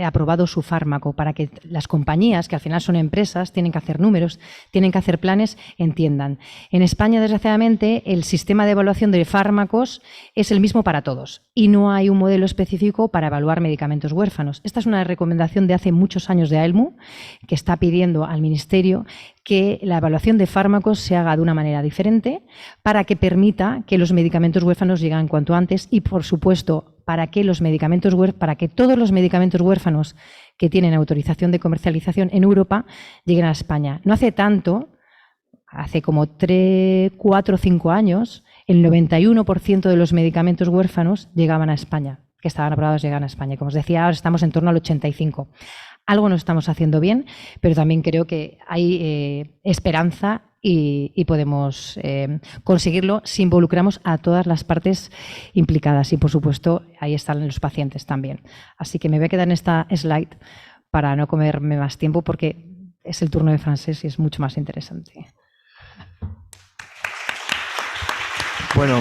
aprobado su fármaco, para que las compañías, que al final son empresas, tienen que hacer números, tienen que hacer planes, entiendan. En España, desgraciadamente, el sistema de evaluación de fármacos es el mismo para todos y no hay un modelo específico para evaluar medicamentos huérfanos. Esta es una recomendación de hace muchos años de AELMU, que está pidiendo al Ministerio que la evaluación de fármacos se haga de una manera diferente para que permita que los medicamentos huérfanos lleguen cuanto antes y, por supuesto, para que todos los medicamentos huérfanos que tienen autorización de comercialización en Europa lleguen a España. No hace tanto, hace como 3, 4 o 5 años, el 91% de los medicamentos huérfanos llegaban a España, que estaban aprobados, llegaban a España. Como os decía, ahora estamos en torno al 85%. Algo no estamos haciendo bien, pero también creo que hay esperanza y podemos conseguirlo si involucramos a todas las partes implicadas. Y, por supuesto, ahí están los pacientes también. Así que me voy a quedar en esta slide para no comerme más tiempo, porque es el turno de Francesc y es mucho más interesante. Bueno,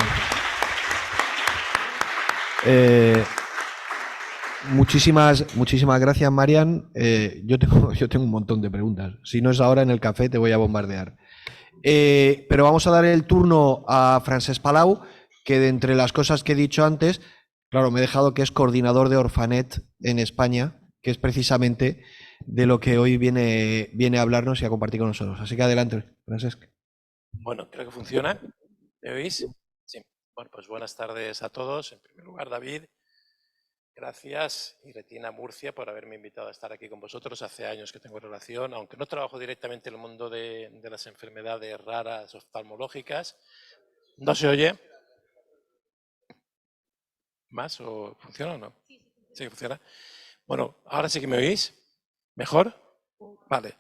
muchísimas gracias, Marian. Yo tengo un montón de preguntas. Si no es ahora en el café, te voy a bombardear. Pero vamos a dar el turno a Francesc Palau, que de entre las cosas que he dicho antes, claro, me he dejado que es coordinador de Orfanet en España, que es precisamente de lo que hoy viene a hablarnos y a compartir con nosotros. Así que adelante, Francesc. Bueno, creo que funciona. ¿Me oís? Sí. Bueno, pues buenas tardes a todos. En primer lugar, David, gracias, y Retina Murcia, por haberme invitado a estar aquí con vosotros. Hace años que tengo relación, aunque no trabajo directamente en el mundo de las enfermedades raras oftalmológicas. ¿No se oye? ¿Más o funciona o no? Sí, funciona. Bueno, ahora sí que me oís. ¿Mejor? Vale.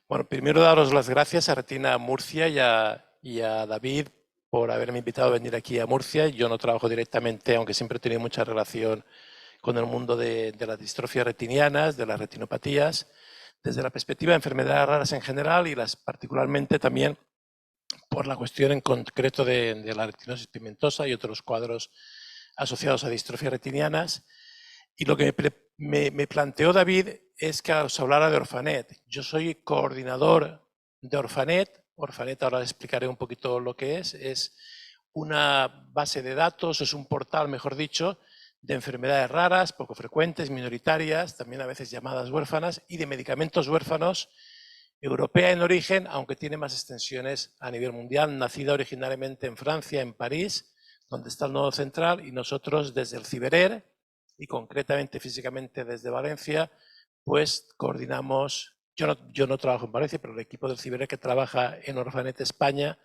Bueno, primero daros las gracias a Retina Murcia y a David por haberme invitado a venir aquí a Murcia. Yo no trabajo directamente, aunque siempre he tenido mucha relación con el mundo de las distrofias retinianas, de las retinopatías, desde la perspectiva de enfermedades raras en general y particularmente también por la cuestión en concreto de la retinosis pigmentosa y otros cuadros asociados a distrofias retinianas. Y lo que me planteó David es que os hablara de Orfanet. Yo soy coordinador de Orfanet. Orfanet, ahora les explicaré un poquito lo que es. Es una base de datos, es un portal, mejor dicho, de enfermedades raras, poco frecuentes, minoritarias, también a veces llamadas huérfanas, y de medicamentos huérfanos, europea en origen, aunque tiene más extensiones a nivel mundial, nacida originariamente en Francia, en París, donde está el nodo central, y nosotros desde el Ciberer, y concretamente físicamente desde Valencia, pues coordinamos, yo no trabajo en Valencia, pero el equipo del Ciberer que trabaja en Orphanet España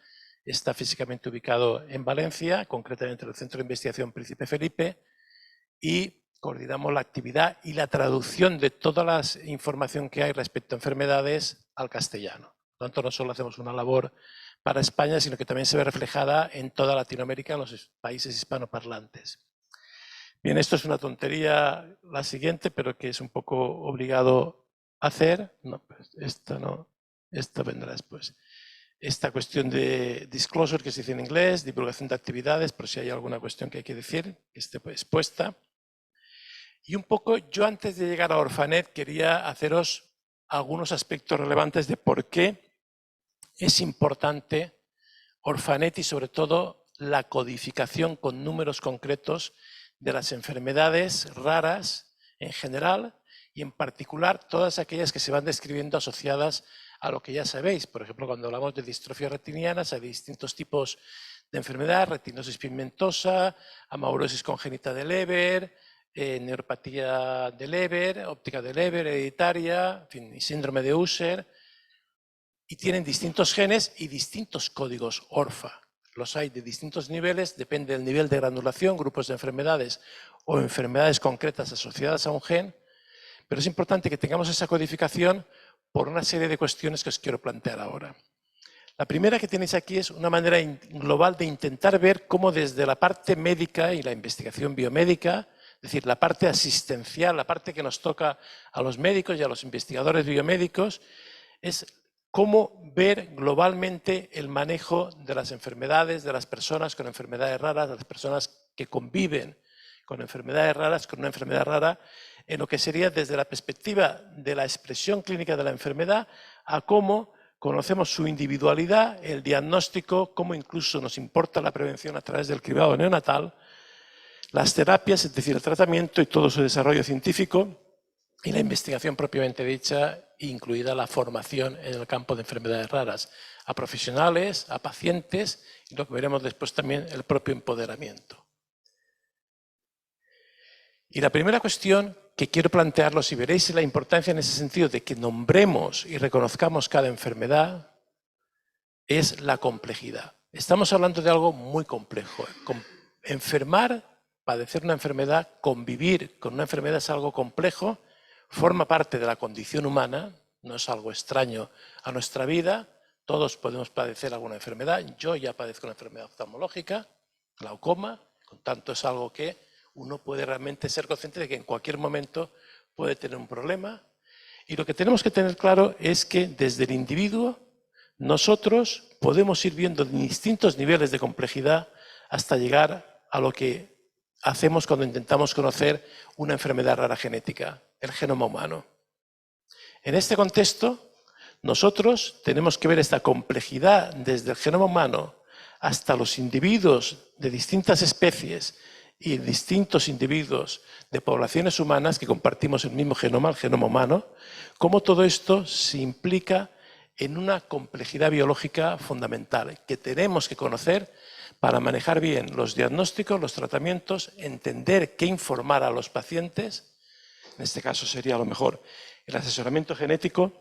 está físicamente ubicado en Valencia, concretamente en el Centro de Investigación Príncipe Felipe, y coordinamos la actividad y la traducción de toda la información que hay respecto a enfermedades al castellano. Por lo tanto, no solo hacemos una labor para España, sino que también se ve reflejada en toda Latinoamérica, en los países hispanoparlantes. Bien, esto es una tontería la siguiente, pero que es un poco obligado a hacer. No, pues esta vendrá después. Esta cuestión de disclosure, que se dice en inglés, divulgación de actividades, por si hay alguna cuestión que hay que decir, que esté expuesta. Y un poco, yo antes de llegar a Orphanet quería haceros algunos aspectos relevantes de por qué es importante Orphanet y sobre todo la codificación con números concretos de las enfermedades raras en general y en particular todas aquellas que se van describiendo asociadas a lo que ya sabéis. Por ejemplo, cuando hablamos de distrofia retinianas hay distintos tipos de enfermedad, retinosis pigmentosa, amaurosis congénita de Leber, neuropatía de Leber, óptica de Leber, hereditaria, en fin, y síndrome de Usher, y tienen distintos genes y distintos códigos ORFA. Los hay de distintos niveles, depende del nivel de granulación, grupos de enfermedades o enfermedades concretas asociadas a un gen, pero es importante que tengamos esa codificación por una serie de cuestiones que os quiero plantear ahora. La primera que tenéis aquí es una manera global de intentar ver cómo desde la parte médica y la investigación biomédica, es decir, la parte asistencial, la parte que nos toca a los médicos y a los investigadores biomédicos, es cómo ver globalmente el manejo de las enfermedades, de las personas con enfermedades raras, de las personas que conviven con enfermedades raras, con una enfermedad rara, en lo que sería desde la perspectiva de la expresión clínica de la enfermedad a cómo conocemos su individualidad, el diagnóstico, cómo incluso nos importa la prevención a través del cribado neonatal, las terapias, es decir, el tratamiento y todo su desarrollo científico y la investigación propiamente dicha, incluida la formación en el campo de enfermedades raras, a profesionales, a pacientes y lo que veremos después también el propio empoderamiento. Y la primera cuestión que quiero plantearlos y veréis la importancia en ese sentido de que nombremos y reconozcamos cada enfermedad es la complejidad. Estamos hablando de algo muy complejo. Enfermar, padecer una enfermedad, convivir con una enfermedad es algo complejo, forma parte de la condición humana, no es algo extraño a nuestra vida, todos podemos padecer alguna enfermedad, yo ya padezco una enfermedad oftalmológica, glaucoma, por tanto es algo que uno puede realmente ser consciente de que en cualquier momento puede tener un problema. Y lo que tenemos que tener claro es que desde el individuo nosotros podemos ir viendo distintos niveles de complejidad hasta llegar a lo que hacemos cuando intentamos conocer una enfermedad rara genética, el genoma humano. En este contexto, nosotros tenemos que ver esta complejidad desde el genoma humano hasta los individuos de distintas especies y distintos individuos de poblaciones humanas que compartimos el mismo genoma, el genoma humano, cómo todo esto se implica en una complejidad biológica fundamental que tenemos que conocer para manejar bien los diagnósticos, los tratamientos, entender qué informar a los pacientes, en este caso sería a lo mejor el asesoramiento genético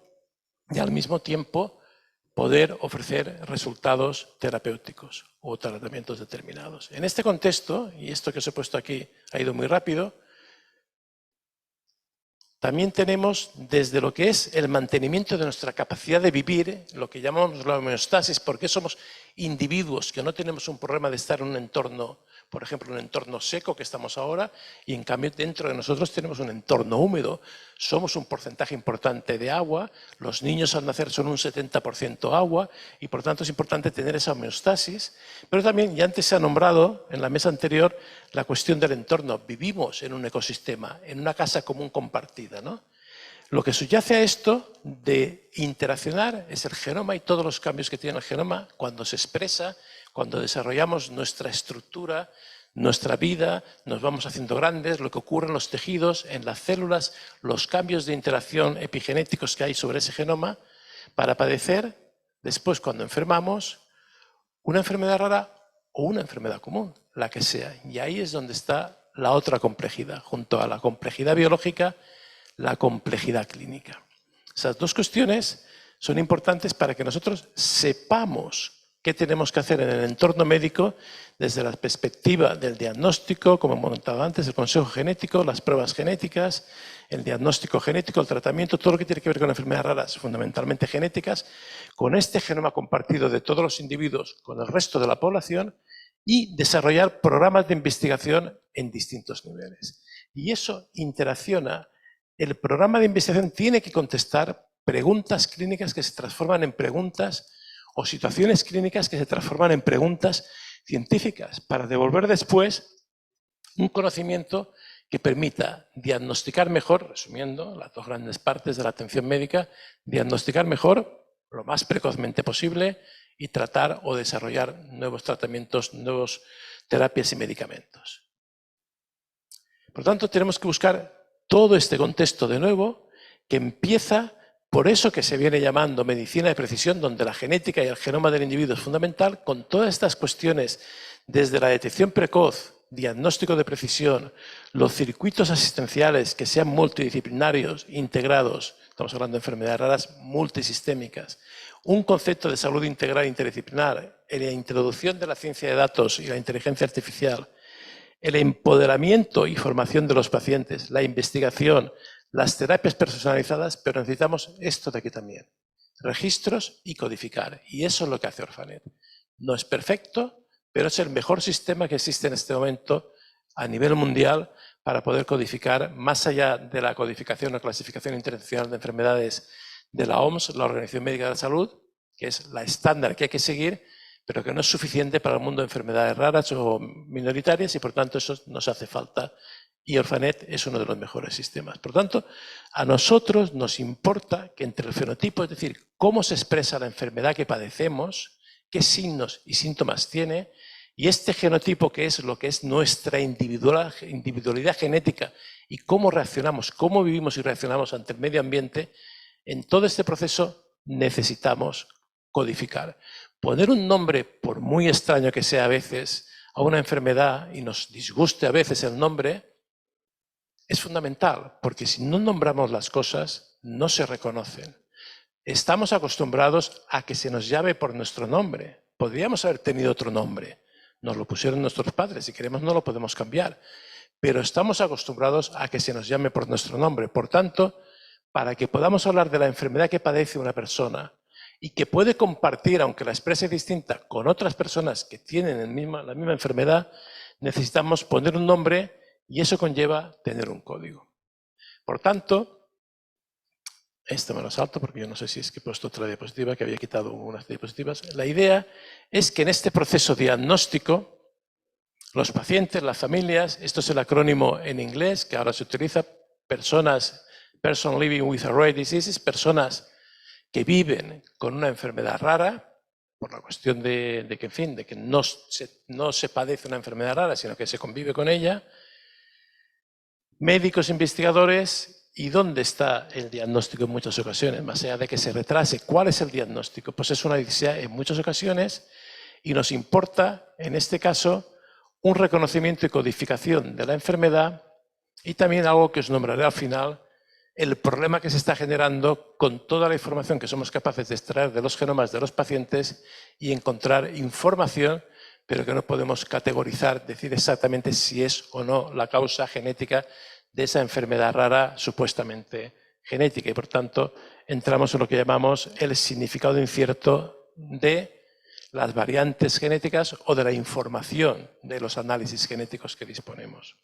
y al mismo tiempo poder ofrecer resultados terapéuticos o tratamientos determinados. En este contexto, y esto que os he puesto aquí ha ido muy rápido, también tenemos desde lo que es el mantenimiento de nuestra capacidad de vivir, lo que llamamos la homeostasis, porque somos individuos que no tenemos un problema de estar en un entorno, por ejemplo, un entorno seco que estamos ahora, y en cambio dentro de nosotros tenemos un entorno húmedo. Somos un porcentaje importante de agua, los niños al nacer son un 70% agua, y por tanto es importante tener esa homeostasis. Pero también, ya antes se ha nombrado en la mesa anterior, la cuestión del entorno. Vivimos en un ecosistema, en una casa común compartida, ¿no? Lo que subyace a esto de interaccionar es el genoma y todos los cambios que tiene el genoma cuando se expresa, cuando desarrollamos nuestra estructura, nuestra vida, nos vamos haciendo grandes, lo que ocurre en los tejidos, en las células, los cambios de interacción epigenéticos que hay sobre ese genoma, para padecer, después cuando enfermamos, una enfermedad rara o una enfermedad común, la que sea. Y ahí es donde está la otra complejidad, junto a la complejidad biológica, la complejidad clínica. Esas dos cuestiones son importantes para que nosotros sepamos qué tenemos que hacer en el entorno médico desde la perspectiva del diagnóstico, como hemos comentado antes, el consejo genético, las pruebas genéticas, el diagnóstico genético, el tratamiento, todo lo que tiene que ver con enfermedades raras, fundamentalmente genéticas, con este genoma compartido de todos los individuos con el resto de la población y desarrollar programas de investigación en distintos niveles. Y eso interacciona. El programa de investigación tiene que contestar preguntas clínicas que se transforman en preguntas o situaciones clínicas que se transforman en preguntas científicas para devolver después un conocimiento que permita diagnosticar mejor, resumiendo las dos grandes partes de la atención médica, diagnosticar mejor lo más precozmente posible y tratar o desarrollar nuevos tratamientos, nuevas terapias y medicamentos. Por lo tanto, tenemos que buscar todo este contexto de nuevo que empieza por eso que se viene llamando medicina de precisión, donde la genética y el genoma del individuo es fundamental, con todas estas cuestiones, desde la detección precoz, diagnóstico de precisión, los circuitos asistenciales que sean multidisciplinarios, integrados, estamos hablando de enfermedades raras multisistémicas, un concepto de salud integral interdisciplinar, la introducción de la ciencia de datos y la inteligencia artificial, el empoderamiento y formación de los pacientes, la investigación, las terapias personalizadas, pero necesitamos esto de aquí también, registros y codificar. Y eso es lo que hace Orphanet. No es perfecto, pero es el mejor sistema que existe en este momento a nivel mundial para poder codificar, más allá de la codificación o clasificación internacional de enfermedades de la OMS, la Organización Médica de la Salud, que es la estándar que hay que seguir, pero que no es suficiente para el mundo de enfermedades raras o minoritarias y por tanto eso nos hace falta. Y Orphanet es uno de los mejores sistemas. Por tanto, a nosotros nos importa que entre el fenotipo, es decir, cómo se expresa la enfermedad que padecemos, qué signos y síntomas tiene, y este genotipo que es lo que es nuestra individualidad genética y cómo reaccionamos, cómo vivimos y reaccionamos ante el medio ambiente, en todo este proceso necesitamos codificar. Poner un nombre, por muy extraño que sea a veces, a una enfermedad y nos disguste a veces el nombre, es fundamental, porque si no nombramos las cosas, no se reconocen. Estamos acostumbrados a que se nos llame por nuestro nombre. Podríamos haber tenido otro nombre. Nos lo pusieron nuestros padres. Si queremos no lo podemos cambiar. Pero estamos acostumbrados a que se nos llame por nuestro nombre. Por tanto, para que podamos hablar de la enfermedad que padece una persona y que puede compartir, aunque la exprese distinta, con otras personas que tienen la misma enfermedad, necesitamos poner un nombre y eso conlleva tener un código. Por tanto, esto me lo salto porque yo no sé si es que he puesto otra diapositiva, que había quitado unas diapositivas. La idea es que en este proceso diagnóstico, los pacientes, las familias, esto es el acrónimo en inglés que ahora se utiliza, person living with a rare disease, personas que viven con una enfermedad rara, por la cuestión de que, en fin, de que no se padece una enfermedad rara, sino que se convive con ella, médicos investigadores, ¿y dónde está el diagnóstico en muchas ocasiones? Más allá de que se retrase, ¿cuál es el diagnóstico? Pues es una odisea en muchas ocasiones y nos importa, en este caso, un reconocimiento y codificación de la enfermedad y también algo que os nombraré al final, el problema que se está generando con toda la información que somos capaces de extraer de los genomas de los pacientes y encontrar información, pero que no podemos categorizar, decir exactamente si es o no la causa genética de esa enfermedad rara supuestamente genética. Y por tanto, entramos en lo que llamamos el significado incierto de las variantes genéticas o de la información de los análisis genéticos que disponemos.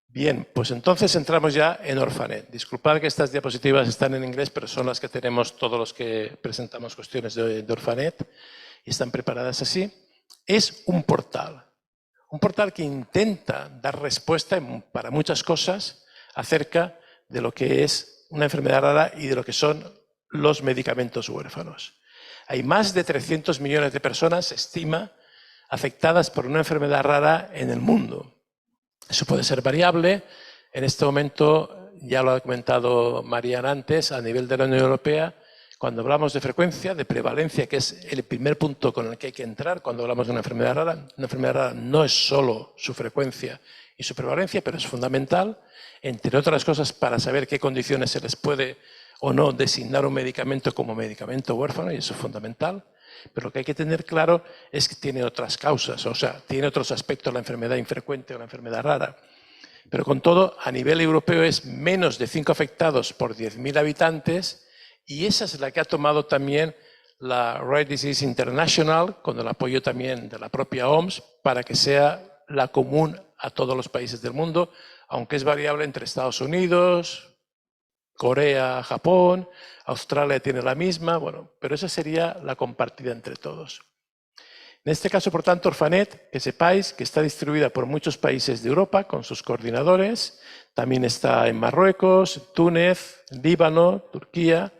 Bien, pues entonces entramos ya en Orphanet. Disculpad que estas diapositivas están en inglés, pero son las que tenemos todos los que presentamos cuestiones de Orphanet y están preparadas así. Es un portal que intenta dar respuesta para muchas cosas acerca de lo que es una enfermedad rara y de lo que son los medicamentos huérfanos. Hay más de 300 millones de personas, se estima, afectadas por una enfermedad rara en el mundo. Eso puede ser variable. En este momento, ya lo ha comentado Marian antes, a nivel de la Unión Europea, cuando hablamos de frecuencia, de prevalencia, que es el primer punto con el que hay que entrar cuando hablamos de una enfermedad rara no es solo su frecuencia y su prevalencia, pero es fundamental, entre otras cosas, para saber qué condiciones se les puede o no designar un medicamento como medicamento huérfano, y eso es fundamental. Pero lo que hay que tener claro es que tiene otras causas, o sea, tiene otros aspectos la enfermedad infrecuente o la enfermedad rara. Pero con todo, a nivel europeo es menos de 5 afectados por 10.000 habitantes, y esa es la que ha tomado también la Rare Disease International, con el apoyo también de la propia OMS, para que sea la común a todos los países del mundo, aunque es variable entre Estados Unidos, Corea, Japón, Australia tiene la misma, bueno, pero esa sería la compartida entre todos. En este caso, por tanto, Orphanet, que sepáis que está distribuida por muchos países de Europa con sus coordinadores, también está en Marruecos, Túnez, Líbano, Turquía,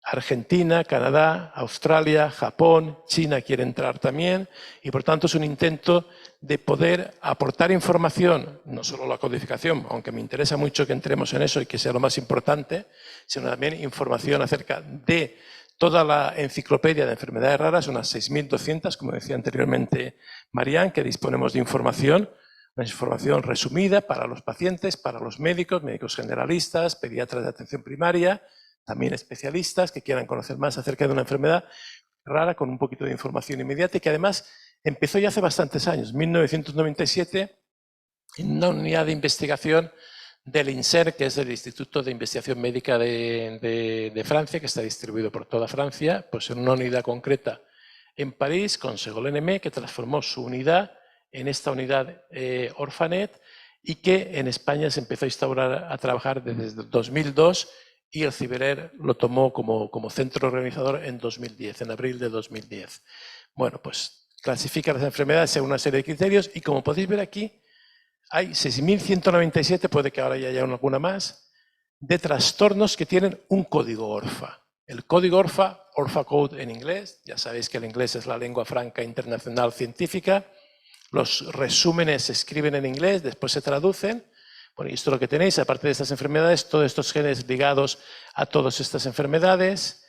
Argentina, Canadá, Australia, Japón, China quiere entrar también, y por tanto es un intento de poder aportar información, no solo la codificación, aunque me interesa mucho que entremos en eso y que sea lo más importante, sino también información acerca de toda la enciclopedia de enfermedades raras, unas 6.200, como decía anteriormente Marian, que disponemos de información, una información resumida para los pacientes, para los médicos, médicos generalistas, pediatras de atención primaria, también especialistas que quieran conocer más acerca de una enfermedad rara con un poquito de información inmediata y que además empezó ya hace bastantes años, 1997, en una unidad de investigación del INSERM, que es el Instituto de Investigación Médica de Francia, que está distribuido por toda Francia, pues en una unidad concreta en París, con Ségolène-Mémé, que transformó su unidad en esta unidad Orphanet y que en España se empezó a instaurar, a trabajar desde 2002 y el CIBERER lo tomó como centro organizador en 2010, en abril de 2010. Bueno, pues clasifica las enfermedades según una serie de criterios y como podéis ver aquí, hay 6.197, puede que ahora ya haya alguna más, de trastornos que tienen un código ORFA. El código ORFA, ORFA Code en inglés, ya sabéis que el inglés es la lengua franca internacional científica, los resúmenes se escriben en inglés, después se traducen. Bueno, y esto es lo que tenéis, aparte de estas enfermedades, todos estos genes ligados a todas estas enfermedades.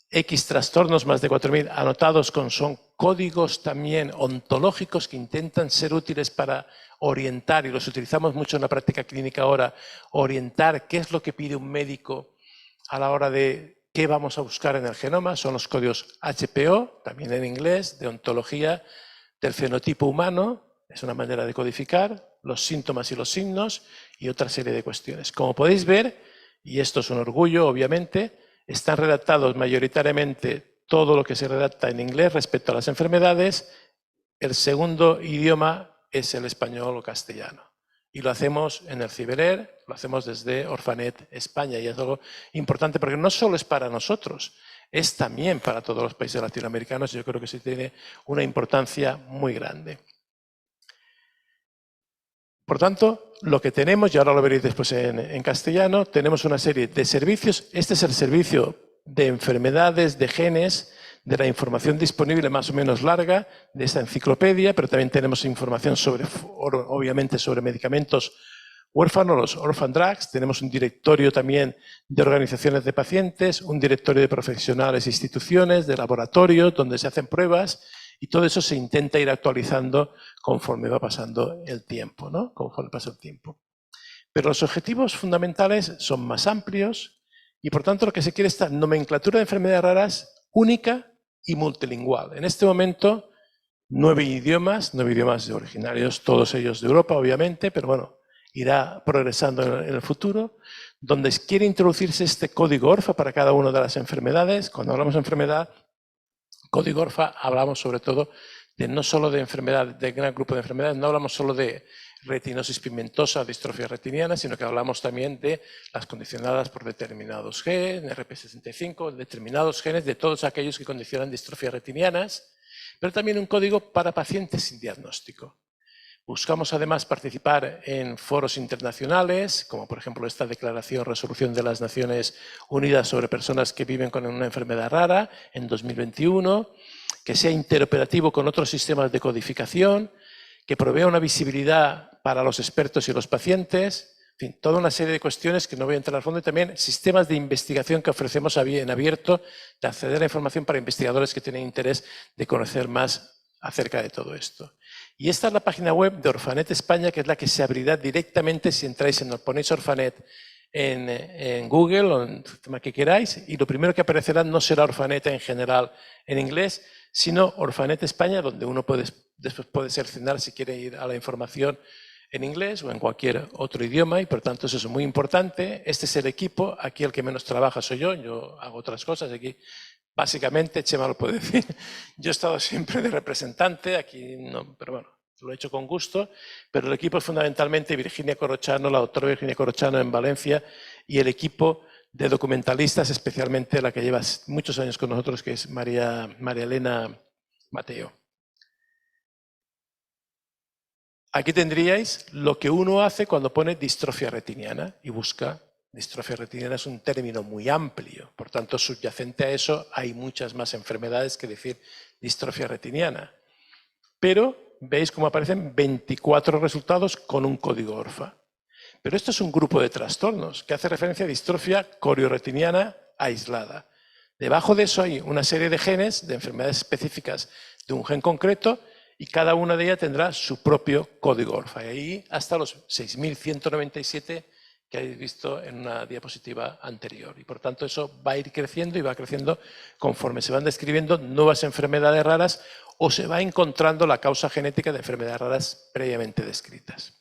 X trastornos, más de 4.000 anotados, son códigos también ontológicos que intentan ser útiles para orientar, y los utilizamos mucho en la práctica clínica ahora, orientar qué es lo que pide un médico a la hora de qué vamos a buscar en el genoma. Son los códigos HPO, también en inglés, de ontología del fenotipo humano, es una manera de codificar los síntomas y los signos y otra serie de cuestiones. Como podéis ver, y esto es un orgullo, obviamente, están redactados mayoritariamente todo lo que se redacta en inglés respecto a las enfermedades. El segundo idioma es el español o castellano. Y lo hacemos en el CIBERER, lo hacemos desde Orphanet España. Y es algo importante porque no solo es para nosotros, es también para todos los países latinoamericanos. Yo creo que sí tiene una importancia muy grande. Por tanto, lo que tenemos, y ahora lo veréis después en castellano, tenemos una serie de servicios. Este es el servicio de enfermedades, de genes, de la información disponible más o menos larga de esta enciclopedia, pero también tenemos información sobre, obviamente, sobre medicamentos huérfanos, los orphan drugs. Tenemos un directorio también de organizaciones de pacientes, un directorio de profesionales e instituciones, de laboratorios, donde se hacen pruebas. Y todo eso se intenta ir actualizando conforme va pasando el tiempo, ¿no? Conforme pasa el tiempo. Pero los objetivos fundamentales son más amplios y, por tanto, lo que se quiere es esta nomenclatura de enfermedades raras única y multilingüal. En este momento, 9 idiomas originarios, todos ellos de Europa, obviamente, pero bueno, irá progresando en el futuro, donde quiere introducirse este código ORFA para cada una de las enfermedades. Cuando hablamos de enfermedad, código ORFA, hablamos sobre todo de no solo de enfermedad, de gran grupo de enfermedades, no hablamos solo de retinosis pigmentosa o distrofia retiniana, sino que hablamos también de las condicionadas por determinados genes, RP65, determinados genes de todos aquellos que condicionan distrofias retinianas, pero también un código para pacientes sin diagnóstico. Buscamos además participar en foros internacionales, como por ejemplo esta declaración, resolución de las Naciones Unidas sobre personas que viven con una enfermedad rara en 2021, que sea interoperativo con otros sistemas de codificación, que provea una visibilidad para los expertos y los pacientes, en fin, toda una serie de cuestiones que no voy a entrar a fondo, y también sistemas de investigación que ofrecemos en abierto, de acceder a la información para investigadores que tienen interés de conocer más acerca de todo esto. Y esta es la página web de Orfanet España, que es la que se abrirá directamente si entráis ponéis Orfanet en Google o en el tema que queráis, y lo primero que aparecerá no será Orfanet en general en inglés, sino Orfanet España, donde uno después puede seleccionar si quiere ir a la información en inglés o en cualquier otro idioma, y por tanto eso es muy importante. Este es el equipo, aquí el que menos trabaja soy yo hago otras cosas, aquí básicamente, Chema lo puede decir, yo he estado siempre de representante, aquí no, pero bueno, lo he hecho con gusto, pero el equipo es fundamentalmente Virginia Corochano, la doctora Virginia Corochano en Valencia, y el equipo de documentalistas, especialmente la que lleva muchos años con nosotros, que es María Elena Mateo. Aquí tendríais lo que uno hace cuando pone distrofia retiniana y busca. Distrofia retiniana es un término muy amplio, por tanto, subyacente a eso hay muchas más enfermedades que decir distrofia retiniana. Pero veis cómo aparecen 24 resultados con un código ORFA. Pero esto es un grupo de trastornos que hace referencia a distrofia corioretiniana aislada. Debajo de eso hay una serie de genes de enfermedades específicas de un gen concreto, y cada una de ellas tendrá su propio código ORFA. Y ahí hasta los 6.197 que habéis visto en una diapositiva anterior. Y por tanto eso va a ir creciendo y va creciendo conforme se van describiendo nuevas enfermedades raras o se va encontrando la causa genética de enfermedades raras previamente descritas.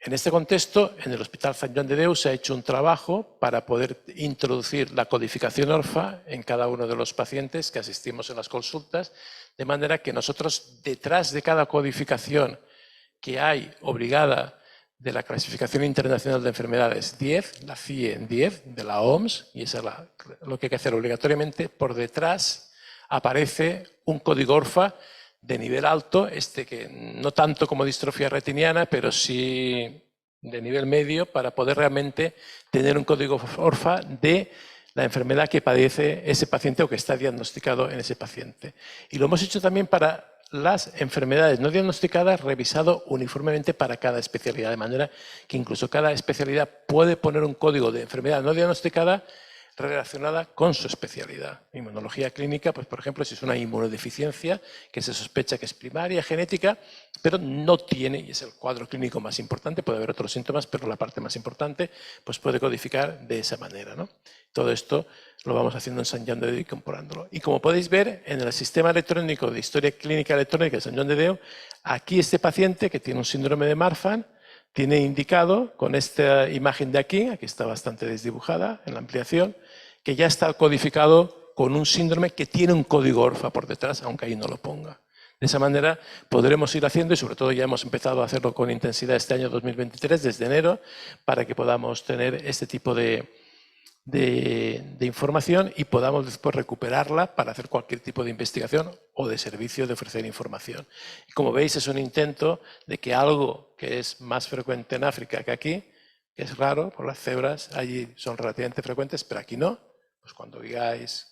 En este contexto, en el Hospital Sant Joan de Déu se ha hecho un trabajo para poder introducir la codificación ORFA en cada uno de los pacientes que asistimos en las consultas, de manera que nosotros, detrás de cada codificación que hay obligada de la Clasificación Internacional de Enfermedades 10, la CIE 10 de la OMS, y eso es lo que hay que hacer obligatoriamente, por detrás aparece un código ORFA de nivel alto, que no tanto como distrofia retiniana, pero sí de nivel medio, para poder realmente tener un código ORFA de la enfermedad que padece ese paciente o que está diagnosticado en ese paciente. Y lo hemos hecho también para las enfermedades no diagnosticadas, revisado uniformemente para cada especialidad, de manera que incluso cada especialidad puede poner un código de enfermedad no diagnosticada relacionada con su especialidad. Inmunología clínica, pues por ejemplo, si es una inmunodeficiencia que se sospecha que es primaria, genética, pero no tiene, y es el cuadro clínico más importante, puede haber otros síntomas, pero la parte más importante, pues puede codificar de esa manera, ¿no? Todo esto lo vamos haciendo en Sant Joan de Déu y comparándolo. Y como podéis ver, en el sistema electrónico de historia clínica electrónica de Sant Joan de Déu, aquí este paciente que tiene un síndrome de Marfan, tiene indicado con esta imagen de aquí está bastante desdibujada en la ampliación, que ya está codificado con un síndrome que tiene un código ORFA por detrás, aunque ahí no lo ponga. De esa manera podremos ir haciendo, y sobre todo ya hemos empezado a hacerlo con intensidad este año 2023, desde enero, para que podamos tener este tipo de información y podamos después recuperarla para hacer cualquier tipo de investigación o de servicio de ofrecer información. Y como veis, es un intento de que algo que es más frecuente en África que aquí, que es raro, por las cebras allí son relativamente frecuentes, pero aquí no, pues cuando digáis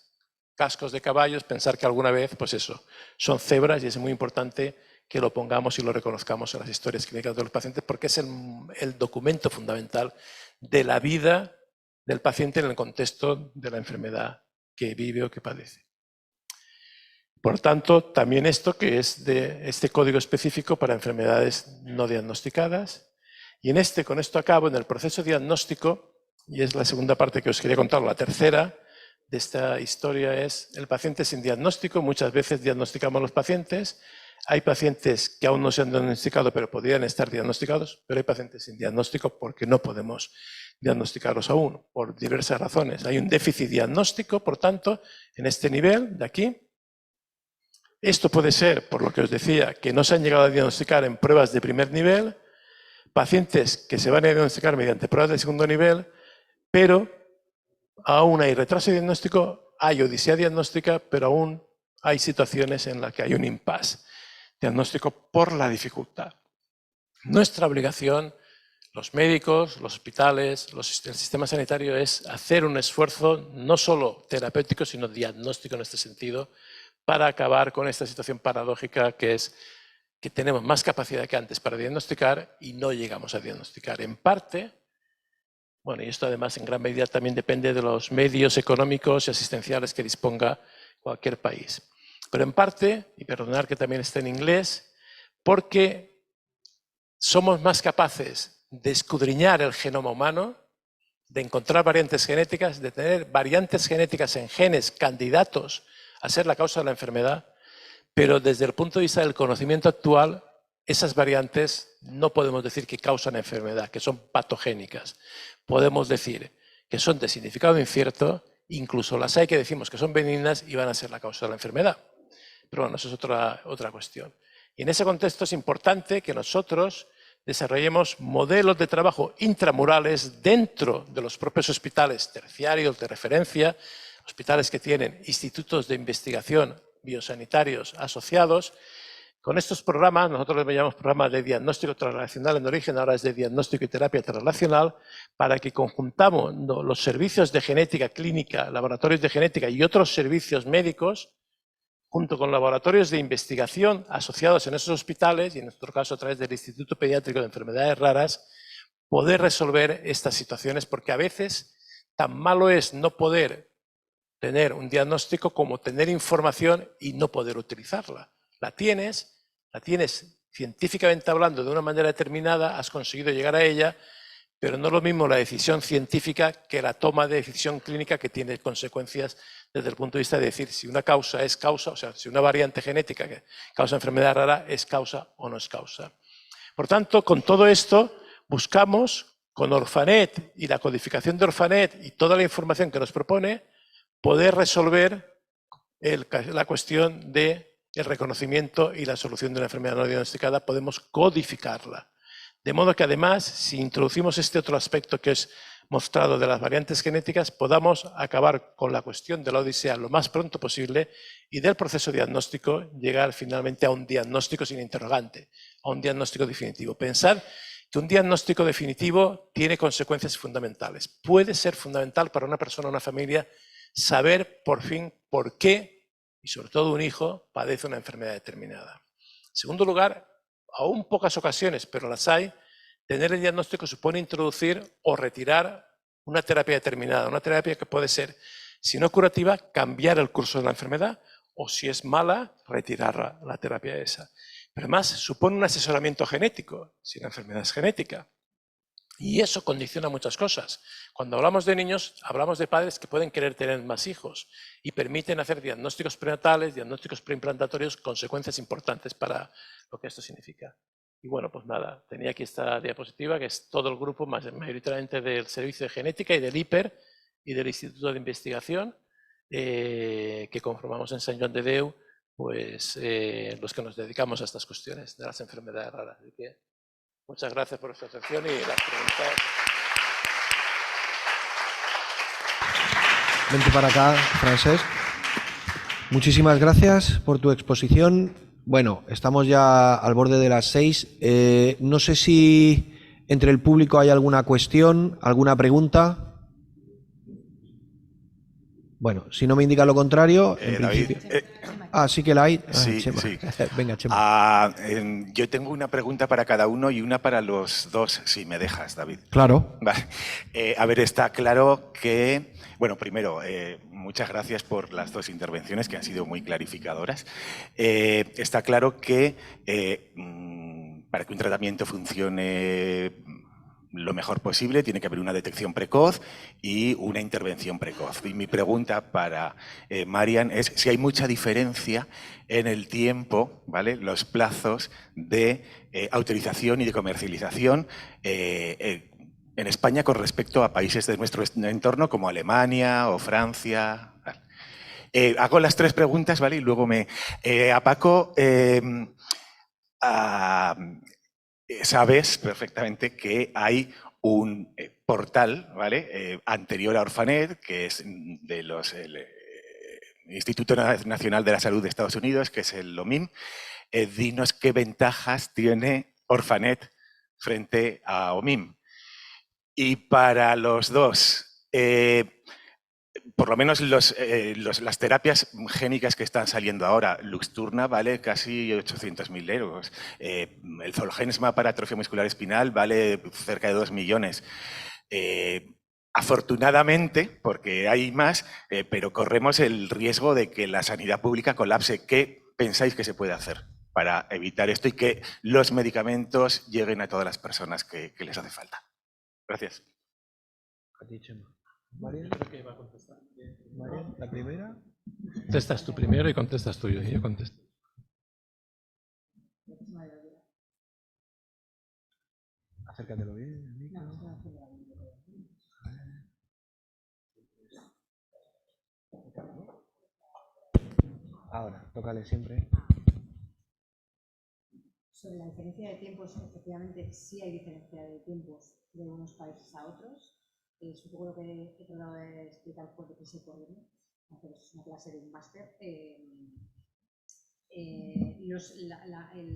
cascos de caballos, pensar que alguna vez, pues eso, son cebras, y es muy importante que lo pongamos y lo reconozcamos en las historias clínicas de los pacientes, porque es el documento fundamental de la vida del paciente en el contexto de la enfermedad que vive o que padece. Por tanto, también esto que es de este código específico para enfermedades no diagnosticadas. Y con esto acabo, en el proceso diagnóstico, y es la segunda parte que os quería contar, la tercera de esta historia es el paciente sin diagnóstico. Muchas veces diagnosticamos a los pacientes. Hay pacientes que aún no se han diagnosticado, pero podrían estar diagnosticados, pero hay pacientes sin diagnóstico porque no podemos diagnosticarlos aún, por diversas razones. Hay un déficit diagnóstico, por tanto, en este nivel de aquí. Esto puede ser, por lo que os decía, que no se han llegado a diagnosticar en pruebas de primer nivel, pacientes que se van a diagnosticar mediante pruebas de segundo nivel, pero aún hay retraso diagnóstico, hay odisea diagnóstica, pero aún hay situaciones en las que hay un impasse diagnóstico por la dificultad. Nuestra obligación, los médicos, los hospitales, el sistema sanitario es hacer un esfuerzo no solo terapéutico, sino diagnóstico en este sentido, para acabar con esta situación paradójica que es que tenemos más capacidad que antes para diagnosticar y no llegamos a diagnosticar. En parte, bueno, y esto además en gran medida también depende de los medios económicos y asistenciales que disponga cualquier país. Pero en parte, y perdonar que también esté en inglés, porque somos más capaces de escudriñar el genoma humano, de encontrar variantes genéticas, de tener variantes genéticas en genes candidatos a ser la causa de la enfermedad, pero desde el punto de vista del conocimiento actual, esas variantes no podemos decir que causan enfermedad, que son patogénicas. Podemos decir que son de significado incierto, incluso las hay que decimos que son benignas y van a ser la causa de la enfermedad. Pero bueno, eso es otra cuestión. Y en ese contexto es importante que nosotros desarrollemos modelos de trabajo intramurales dentro de los propios hospitales terciarios de referencia, hospitales que tienen institutos de investigación biosanitarios asociados. Con estos programas, nosotros les llamamos programas de diagnóstico transrelacional en origen, ahora es de diagnóstico y terapia transrelacional, para que conjuntamos los servicios de genética clínica, laboratorios de genética y otros servicios médicos, junto con laboratorios de investigación asociados en esos hospitales, y en nuestro caso a través del Instituto Pediátrico de Enfermedades Raras, poder resolver estas situaciones, porque a veces tan malo es no poder tener un diagnóstico como tener información y no poder utilizarla. La tienes científicamente hablando de una manera determinada, has conseguido llegar a ella, pero no es lo mismo la decisión científica que la toma de decisión clínica, que tiene consecuencias desde el punto de vista de decir si una causa es causa, o sea, si una variante genética que causa enfermedad rara es causa o no es causa. Por tanto, con todo esto buscamos, con Orphanet y la codificación de Orphanet y toda la información que nos propone, poder resolver la cuestión del reconocimiento y la solución de una enfermedad no diagnosticada, podemos codificarla. De modo que además, si introducimos este otro aspecto que es mostrado de las variantes genéticas, podamos acabar con la cuestión de la odisea lo más pronto posible y del proceso diagnóstico llegar finalmente a un diagnóstico sin interrogante, a un diagnóstico definitivo. Pensar que un diagnóstico definitivo tiene consecuencias fundamentales. Puede ser fundamental para una persona o una familia saber por fin por qué, y sobre todo un hijo, padece una enfermedad determinada. En segundo lugar, aún pocas ocasiones, pero las hay, tener el diagnóstico supone introducir o retirar una terapia determinada, una terapia que puede ser, si no curativa, cambiar el curso de la enfermedad, o si es mala, retirar la terapia esa. Pero además supone un asesoramiento genético, si la enfermedad es genética. Y eso condiciona muchas cosas. Cuando hablamos de niños, hablamos de padres que pueden querer tener más hijos y permiten hacer diagnósticos prenatales, diagnósticos preimplantatorios, consecuencias importantes para lo que esto significa. Y bueno, pues nada, tenía aquí esta diapositiva, que es todo el grupo, mayoritariamente del Servicio de Genética y del IPER y del Instituto de Investigación, que conformamos en Sant Joan de Déu, pues los que nos dedicamos a estas cuestiones de las enfermedades raras. Así que, muchas gracias por vuestra atención y las preguntas. Vente para acá, Francesc. Muchísimas gracias por tu exposición. Bueno, estamos ya al borde de las 6. No sé si entre el público hay alguna cuestión, alguna pregunta. Bueno, si no me indica lo contrario, en principio... sí que la hay. Sí, Chema. sí. Venga, Chema. Yo tengo una pregunta para cada uno y una para los dos, si me dejas, David. Claro. Vale. A ver, está claro que... Bueno, primero, muchas gracias por las dos intervenciones que han sido muy clarificadoras. Está claro que para que un tratamiento funcione lo mejor posible tiene que haber una detección precoz y una intervención precoz. Y mi pregunta para Marian es si hay mucha diferencia en el tiempo, ¿vale?, los plazos de autorización y de comercialización en España con respecto a países de nuestro entorno como Alemania o Francia. Vale. Hago las tres preguntas, ¿vale? Y luego a Paco, sabes perfectamente que hay un portal, ¿vale?, anterior a Orphanet, que es de los Instituto Nacional de la Salud de Estados Unidos, que es el OMIM. Dinos qué ventajas tiene Orphanet frente a OMIM. Y para los dos, por lo menos las terapias génicas que están saliendo ahora, Luxturna vale casi 800.000 euros. El Zolgensma para atrofia muscular espinal vale cerca de 2 millones. Afortunadamente, porque hay más, pero corremos el riesgo de que la sanidad pública colapse. ¿Qué pensáis que se puede hacer para evitar esto y que los medicamentos lleguen a todas las personas que les hace falta? Gracias. María, la primera. Contestas tú primero y contestas tú, y yo contesto. Acércatelo bien. Ahora, tócale siempre. Sobre la diferencia de tiempos, efectivamente sí hay diferencia de tiempos de unos países a otros. Es un poco lo que he tratado de explicar por deprisa y corriendo. Es una clase de un máster.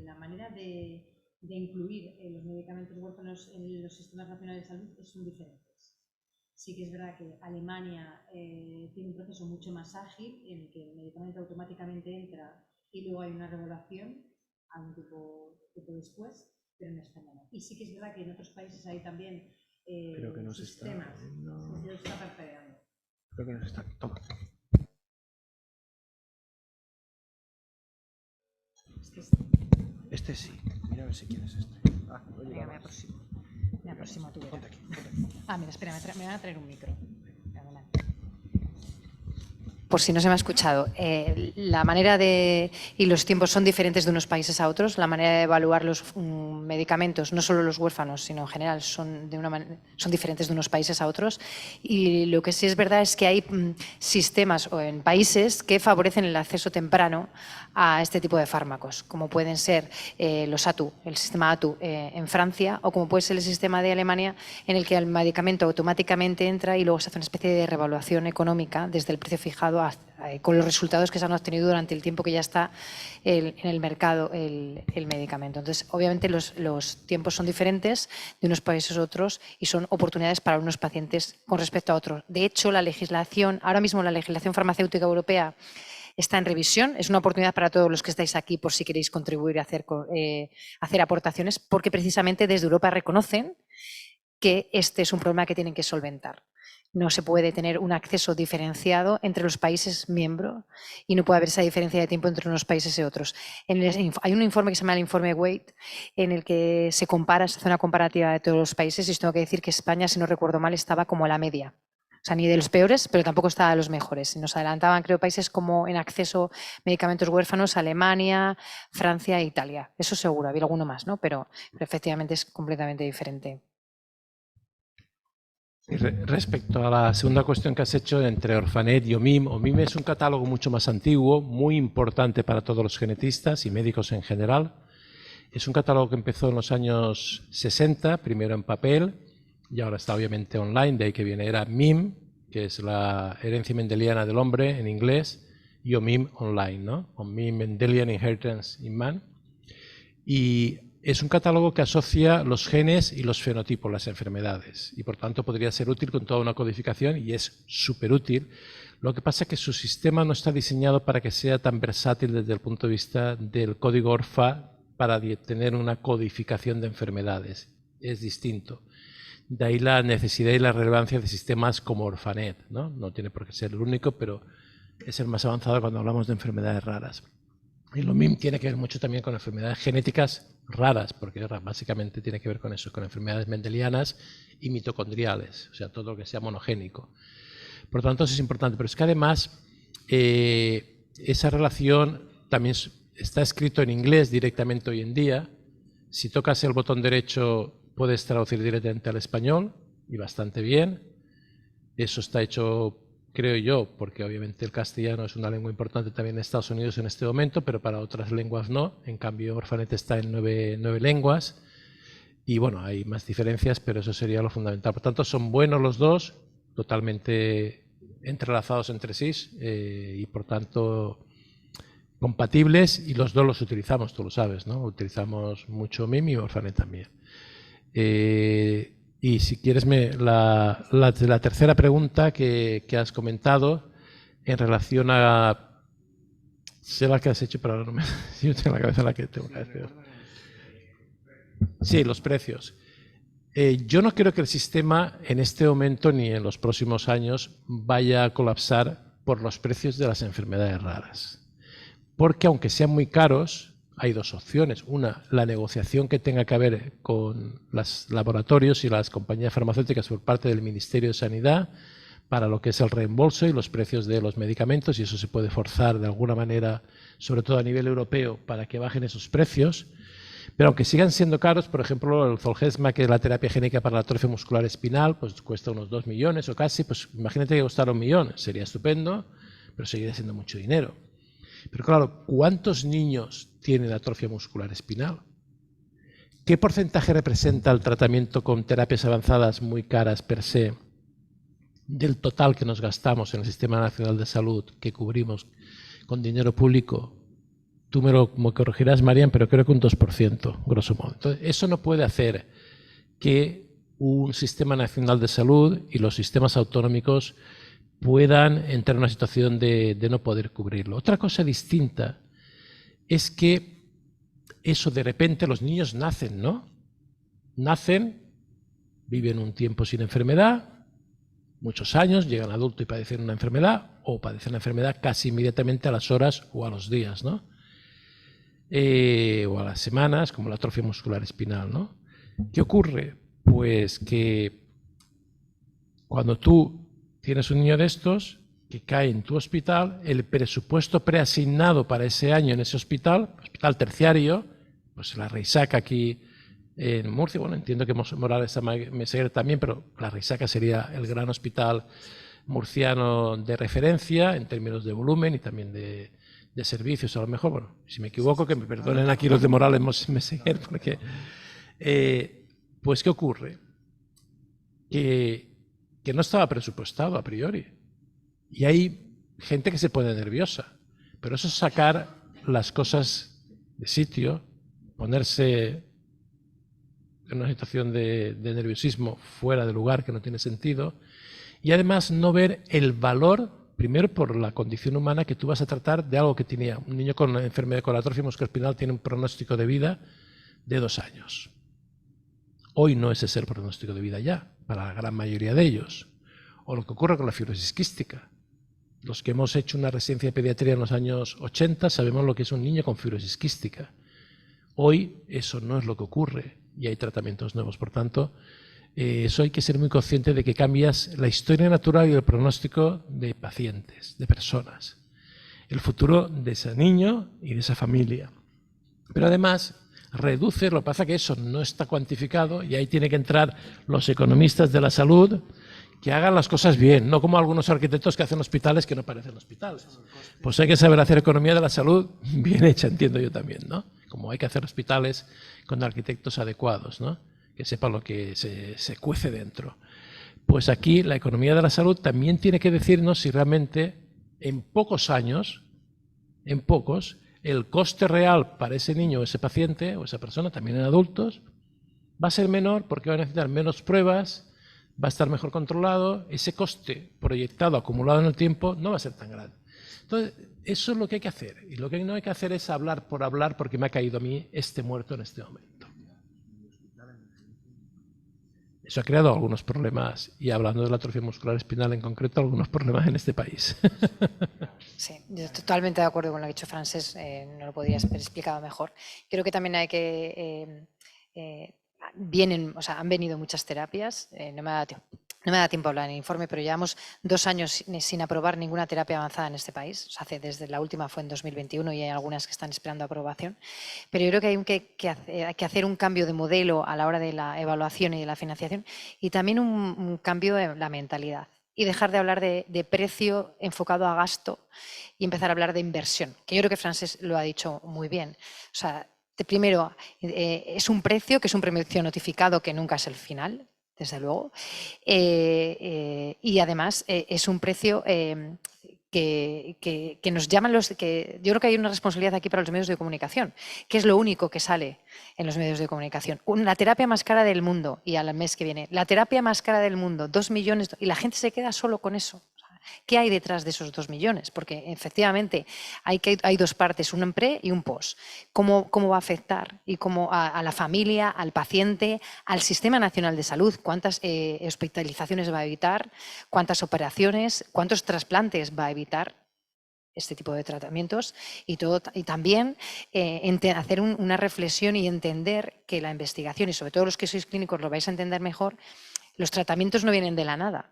La manera de incluir los medicamentos huérfanos en los sistemas nacionales de salud son diferentes. Sí que es verdad que Alemania tiene un proceso mucho más ágil en el que el medicamento automáticamente entra y luego hay una regulación a un tiempo después, pero en España no. Y sí que es verdad que en otros países hay también Creo que nos sistemas. está, Está parpadeando. Creo que nos está. Toma. Este sí. Mira a ver si quieres este. Venga, me aproximo a tu Ponte aquí. mira, espera, me van a traer un micro. Adelante. Por si no se me ha escuchado, la manera y los tiempos son diferentes de unos países a otros. La manera de evaluar los medicamentos, no solo los huérfanos, sino en general, son diferentes de unos países a otros. Y lo que sí es verdad es que hay sistemas o en países que favorecen el acceso temprano a este tipo de fármacos, como pueden ser los ATU, el sistema ATU en Francia, o como puede ser el sistema de Alemania, en el que el medicamento automáticamente entra y luego se hace una especie de revaluación económica desde el precio fijado con los resultados que se han obtenido durante el tiempo que ya está en el mercado el medicamento. Entonces, obviamente los tiempos son diferentes de unos países a otros y son oportunidades para unos pacientes con respecto a otros. De hecho, ahora mismo la legislación farmacéutica europea está en revisión. Es una oportunidad para todos los que estáis aquí por si queréis contribuir a hacer aportaciones, porque precisamente desde Europa reconocen que este es un problema que tienen que solventar. No se puede tener un acceso diferenciado entre los países miembros y no puede haber esa diferencia de tiempo entre unos países y otros. Hay un informe que se llama el informe Wait, en el que se hace una comparativa de todos los países, y os tengo que decir que España, si no recuerdo mal, estaba como a la media. O sea, ni de los peores, pero tampoco estaba de los mejores. Nos adelantaban, creo, países como en acceso a medicamentos huérfanos, Alemania, Francia e Italia. Eso seguro, había alguno más, ¿no? Pero efectivamente es completamente diferente. Y respecto a la segunda cuestión que has hecho entre Orphanet y OMIM, OMIM es un catálogo mucho más antiguo, muy importante para todos los genetistas y médicos en general. Es un catálogo que empezó en los años 60, primero en papel, y ahora está obviamente online, de ahí que viene. Era MIM, que es la herencia mendeliana del hombre en inglés, y OMIM online, ¿no? OMIM, Mendelian Inheritance in Man. Y es un catálogo que asocia los genes y los fenotipos, las enfermedades, y por tanto podría ser útil con toda una codificación, y es súper útil. Lo que pasa es que su sistema no está diseñado para que sea tan versátil desde el punto de vista del código ORFA para tener una codificación de enfermedades. Es distinto. De ahí la necesidad y la relevancia de sistemas como Orphanet, ¿no? No tiene por qué ser el único, pero es el más avanzado cuando hablamos de enfermedades raras. Y lo MIM tiene que ver mucho también con enfermedades genéticas raras, porque básicamente tiene que ver con eso, con enfermedades mendelianas y mitocondriales, o sea, todo lo que sea monogénico. Por lo tanto, eso es importante. Pero es que además esa relación también está escrito en inglés directamente hoy en día. Si tocas el botón derecho puedes traducir directamente al español, y bastante bien. Eso está hecho, creo yo, porque obviamente el castellano es una lengua importante también en Estados Unidos en este momento, pero para otras lenguas no. En cambio, Orphanet está en 9 lenguas. Y bueno, hay más diferencias, pero eso sería lo fundamental. Por tanto, son buenos los dos, totalmente entrelazados entre sí y por tanto compatibles, y los dos los utilizamos, tú lo sabes, ¿no? Utilizamos mucho MIM y Orphanet también. Y Y si quieres, la tercera pregunta que has comentado en relación a... Sé la que has hecho, pero ahora no me... Yo tengo en la cabeza la que tengo que decir. Sí, los precios. Yo no creo que el sistema en este momento ni en los próximos años vaya a colapsar por los precios de las enfermedades raras. Porque aunque sean muy caros, hay dos opciones. Una, la negociación que tenga que haber con los laboratorios y las compañías farmacéuticas por parte del Ministerio de Sanidad para lo que es el reembolso y los precios de los medicamentos, y eso se puede forzar de alguna manera, sobre todo a nivel europeo, para que bajen esos precios. Pero aunque sigan siendo caros, por ejemplo, el Zolgensma, que es la terapia génica para la atrofia muscular espinal, pues cuesta unos 2 millones o casi, pues imagínate que costara 1 millón, sería estupendo, pero seguiría siendo mucho dinero. Pero claro, ¿cuántos niños tienen atrofia muscular espinal? ¿Qué porcentaje representa el tratamiento con terapias avanzadas muy caras per se del total que nos gastamos en el Sistema Nacional de Salud, que cubrimos con dinero público? Tú me lo corregirás, Marian, pero creo que un 2%, grosso modo. Entonces, eso no puede hacer que un Sistema Nacional de Salud y los sistemas autonómicos puedan entrar en una situación de no poder cubrirlo. Otra cosa distinta es que eso de repente los niños nacen, ¿no? Nacen, viven un tiempo sin enfermedad, muchos años, llegan adultos y padecen una enfermedad, o padecen la enfermedad casi inmediatamente a las horas o a los días, ¿no? O a las semanas, como la atrofia muscular espinal, ¿no? ¿Qué ocurre? Pues que cuando tú tienes un niño de estos que cae en tu hospital, el presupuesto preasignado para ese año en ese hospital terciario, pues la Reisaca aquí en Murcia, bueno, entiendo que Morales Meseguer también, pero la Reisaca sería el gran hospital murciano de referencia en términos de volumen y también de servicios, a lo mejor. Bueno, si me equivoco, que me perdonen aquí los de Morales Meseguer, porque... pues, ¿qué ocurre? Que no estaba presupuestado a priori. Y hay gente que se pone nerviosa. Pero eso es sacar las cosas de sitio, ponerse en una situación de nerviosismo fuera de lugar que no tiene sentido, y además no ver el valor, primero por la condición humana, que tú vas a tratar de algo que tenía un niño con enfermedad con atrofia musculoespinal, tiene un pronóstico de vida de 2 años. Hoy no es ese el pronóstico de vida ya, para la gran mayoría de ellos. O lo que ocurre con la fibrosis quística. Los que hemos hecho una residencia de pediatría en los años 80 sabemos lo que es un niño con fibrosis quística. Hoy eso no es lo que ocurre y hay tratamientos nuevos. Por tanto, eso hay que ser muy consciente de que cambias la historia natural y el pronóstico de pacientes, de personas. El futuro de ese niño y de esa familia. Pero además reduce, lo que pasa es que eso no está cuantificado y ahí tienen que entrar los economistas de la salud que hagan las cosas bien, no como algunos arquitectos que hacen hospitales que no parecen hospitales. Pues hay que saber hacer economía de la salud bien hecha, entiendo yo también, ¿no? Como hay que hacer hospitales con arquitectos adecuados, ¿no? Que sepan lo que se cuece dentro. Pues aquí la economía de la salud también tiene que decirnos si realmente en pocos años, el coste real para ese niño o ese paciente o esa persona, también en adultos, va a ser menor porque va a necesitar menos pruebas, va a estar mejor controlado, ese coste proyectado, acumulado en el tiempo, no va a ser tan grande. Entonces, eso es lo que hay que hacer. Y lo que no hay que hacer es hablar por hablar porque me ha caído a mí este muerto en este momento. Eso ha creado algunos problemas, y hablando de la atrofia muscular espinal en concreto, algunos problemas en este país. Sí, yo totalmente de acuerdo con lo que ha dicho Francesc, no lo podías haber explicado mejor. Creo que también hay que... han venido muchas terapias, no me da tiempo a hablar en el informe, pero llevamos 2 años sin aprobar ninguna terapia avanzada en este país. Desde la última fue en 2021 y hay algunas que están esperando aprobación. Pero yo creo que hay que hacer un cambio de modelo a la hora de la evaluación y de la financiación, y también un cambio en la mentalidad. Y dejar de hablar de precio enfocado a gasto y empezar a hablar de inversión, que yo creo que Francesc lo ha dicho muy bien. Primero, es un precio que es un precio notificado que nunca es el final, desde luego, y además es un precio que nos llaman yo creo que hay una responsabilidad aquí para los medios de comunicación, que es lo único que sale en los medios de comunicación. La terapia más cara del mundo, y al mes que viene, la terapia más cara del mundo, 2 millones, y la gente se queda solo con eso. ¿Qué hay detrás de esos 2 millones? Porque efectivamente hay dos partes, un pre y un post. ¿Cómo va a afectar y cómo a la familia, al paciente, al Sistema Nacional de Salud? ¿Cuántas hospitalizaciones va a evitar? ¿Cuántas operaciones? ¿Cuántos trasplantes va a evitar este tipo de tratamientos? Y también hacer una reflexión y entender que la investigación, y sobre todo los que sois clínicos lo vais a entender mejor, los tratamientos no vienen de la nada.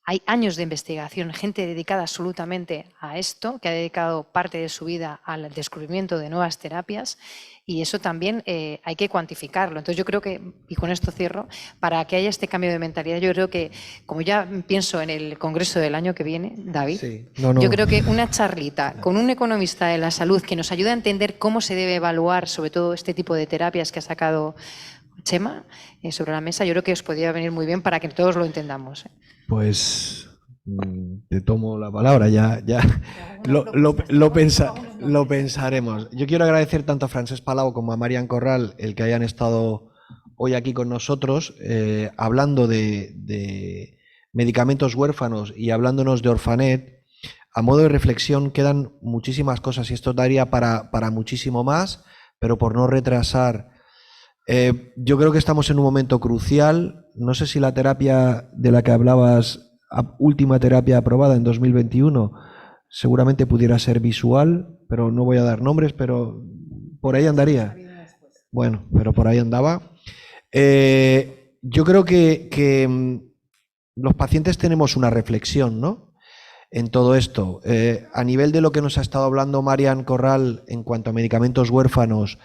Hay años de investigación, gente dedicada absolutamente a esto, que ha dedicado parte de su vida al descubrimiento de nuevas terapias, y eso también hay que cuantificarlo. Entonces yo creo que, y con esto cierro, para que haya este cambio de mentalidad, yo creo que, como ya pienso en el congreso del año que viene, David, Sí. yo creo que una charlita con un economista de la salud que nos ayude a entender cómo se debe evaluar sobre todo este tipo de terapias que ha sacado Chema sobre la mesa, yo creo que os podría venir muy bien para que todos lo entendamos. Pues te tomo la palabra, ya lo pensaremos. Yo quiero agradecer tanto a Francesc Palau como a Marian Corral el que hayan estado hoy aquí con nosotros hablando de medicamentos huérfanos y hablándonos de Orfanet. A modo de reflexión quedan muchísimas cosas y esto daría para muchísimo más, pero por no retrasar, yo creo que estamos en un momento crucial. No sé si la terapia de la que hablabas, última terapia aprobada en 2021, seguramente pudiera ser visual, pero no voy a dar nombres, pero por ahí andaría. Bueno, pero por ahí andaba. Yo creo que los pacientes tenemos una reflexión, ¿no?, en todo esto. A nivel de lo que nos ha estado hablando Marian Corral en cuanto a medicamentos huérfanos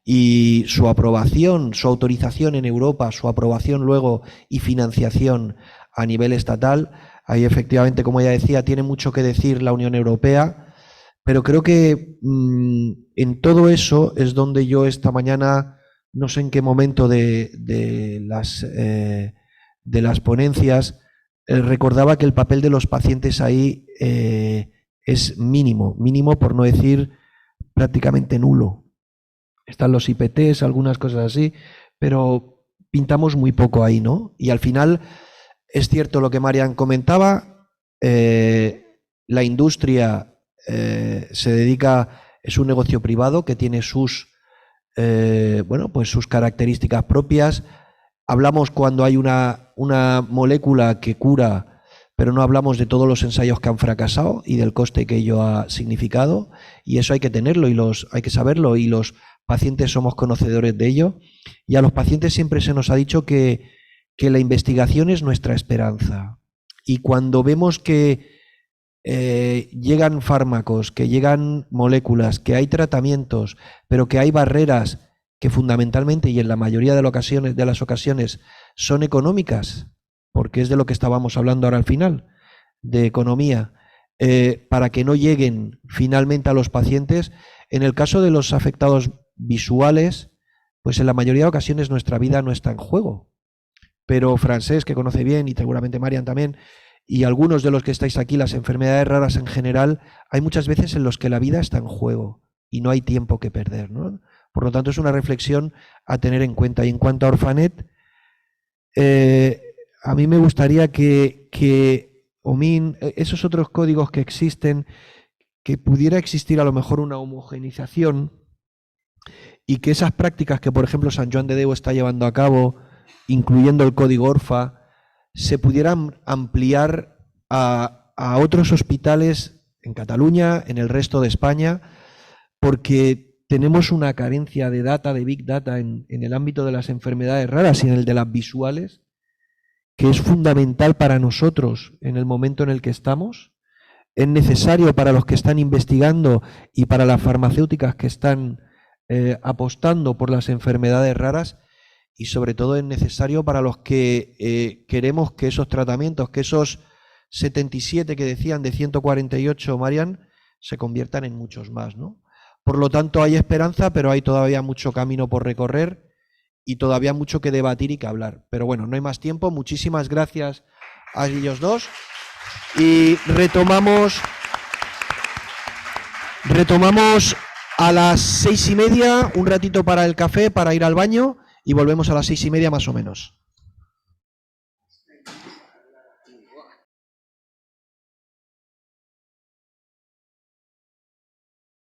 y su aprobación, su autorización en Europa, su aprobación luego y financiación a nivel estatal, ahí efectivamente, como ella decía, tiene mucho que decir la Unión Europea, pero creo que en todo eso es donde yo esta mañana, no sé en qué momento de las ponencias, recordaba que el papel de los pacientes ahí es mínimo por no decir prácticamente nulo. Están los IPTs, algunas cosas así, pero pintamos muy poco ahí, ¿no? Y al final es cierto lo que Marian comentaba, la industria se dedica, es un negocio privado que tiene sus características propias. Hablamos cuando hay una molécula que cura, pero no hablamos de todos los ensayos que han fracasado y del coste que ello ha significado, y eso hay que tenerlo y hay que saberlo, y los pacientes somos conocedores de ello, y a los pacientes siempre se nos ha dicho que la investigación es nuestra esperanza, y cuando vemos que llegan fármacos, que llegan moléculas, que hay tratamientos, pero que hay barreras que fundamentalmente y en la mayoría de las ocasiones son económicas, porque es de lo que estábamos hablando ahora al final, de economía, para que no lleguen finalmente a los pacientes. En el caso de los afectados visuales, pues en la mayoría de ocasiones nuestra vida no está en juego. Pero Francesc, que conoce bien, y seguramente Marian también, y algunos de los que estáis aquí, las enfermedades raras en general, hay muchas veces en los que la vida está en juego y no hay tiempo que perder, ¿no? Por lo tanto, es una reflexión a tener en cuenta. Y en cuanto a Orfanet, a mí me gustaría que OMIN, esos otros códigos que existen, que pudiera existir a lo mejor una homogenización y que esas prácticas que, por ejemplo, San Joan de Déu está llevando a cabo, incluyendo el código ORFA, se pudieran ampliar a otros hospitales en Cataluña, en el resto de España, porque tenemos una carencia de data, de Big Data en el ámbito de las enfermedades raras y en el de las visuales, que es fundamental para nosotros en el momento en el que estamos. Es necesario para los que están investigando y para las farmacéuticas que están apostando por las enfermedades raras, y sobre todo es necesario para los que queremos que esos tratamientos, que esos 77 que decían de 148, Marian, se conviertan en muchos más, ¿no? Por lo tanto, hay esperanza, pero hay todavía mucho camino por recorrer y todavía mucho que debatir y que hablar. Pero bueno, no hay más tiempo. Muchísimas gracias a ellos dos y retomamos Retomamos a las 6:30, un ratito para el café, para ir al baño, y volvemos a las 6:30 más o menos.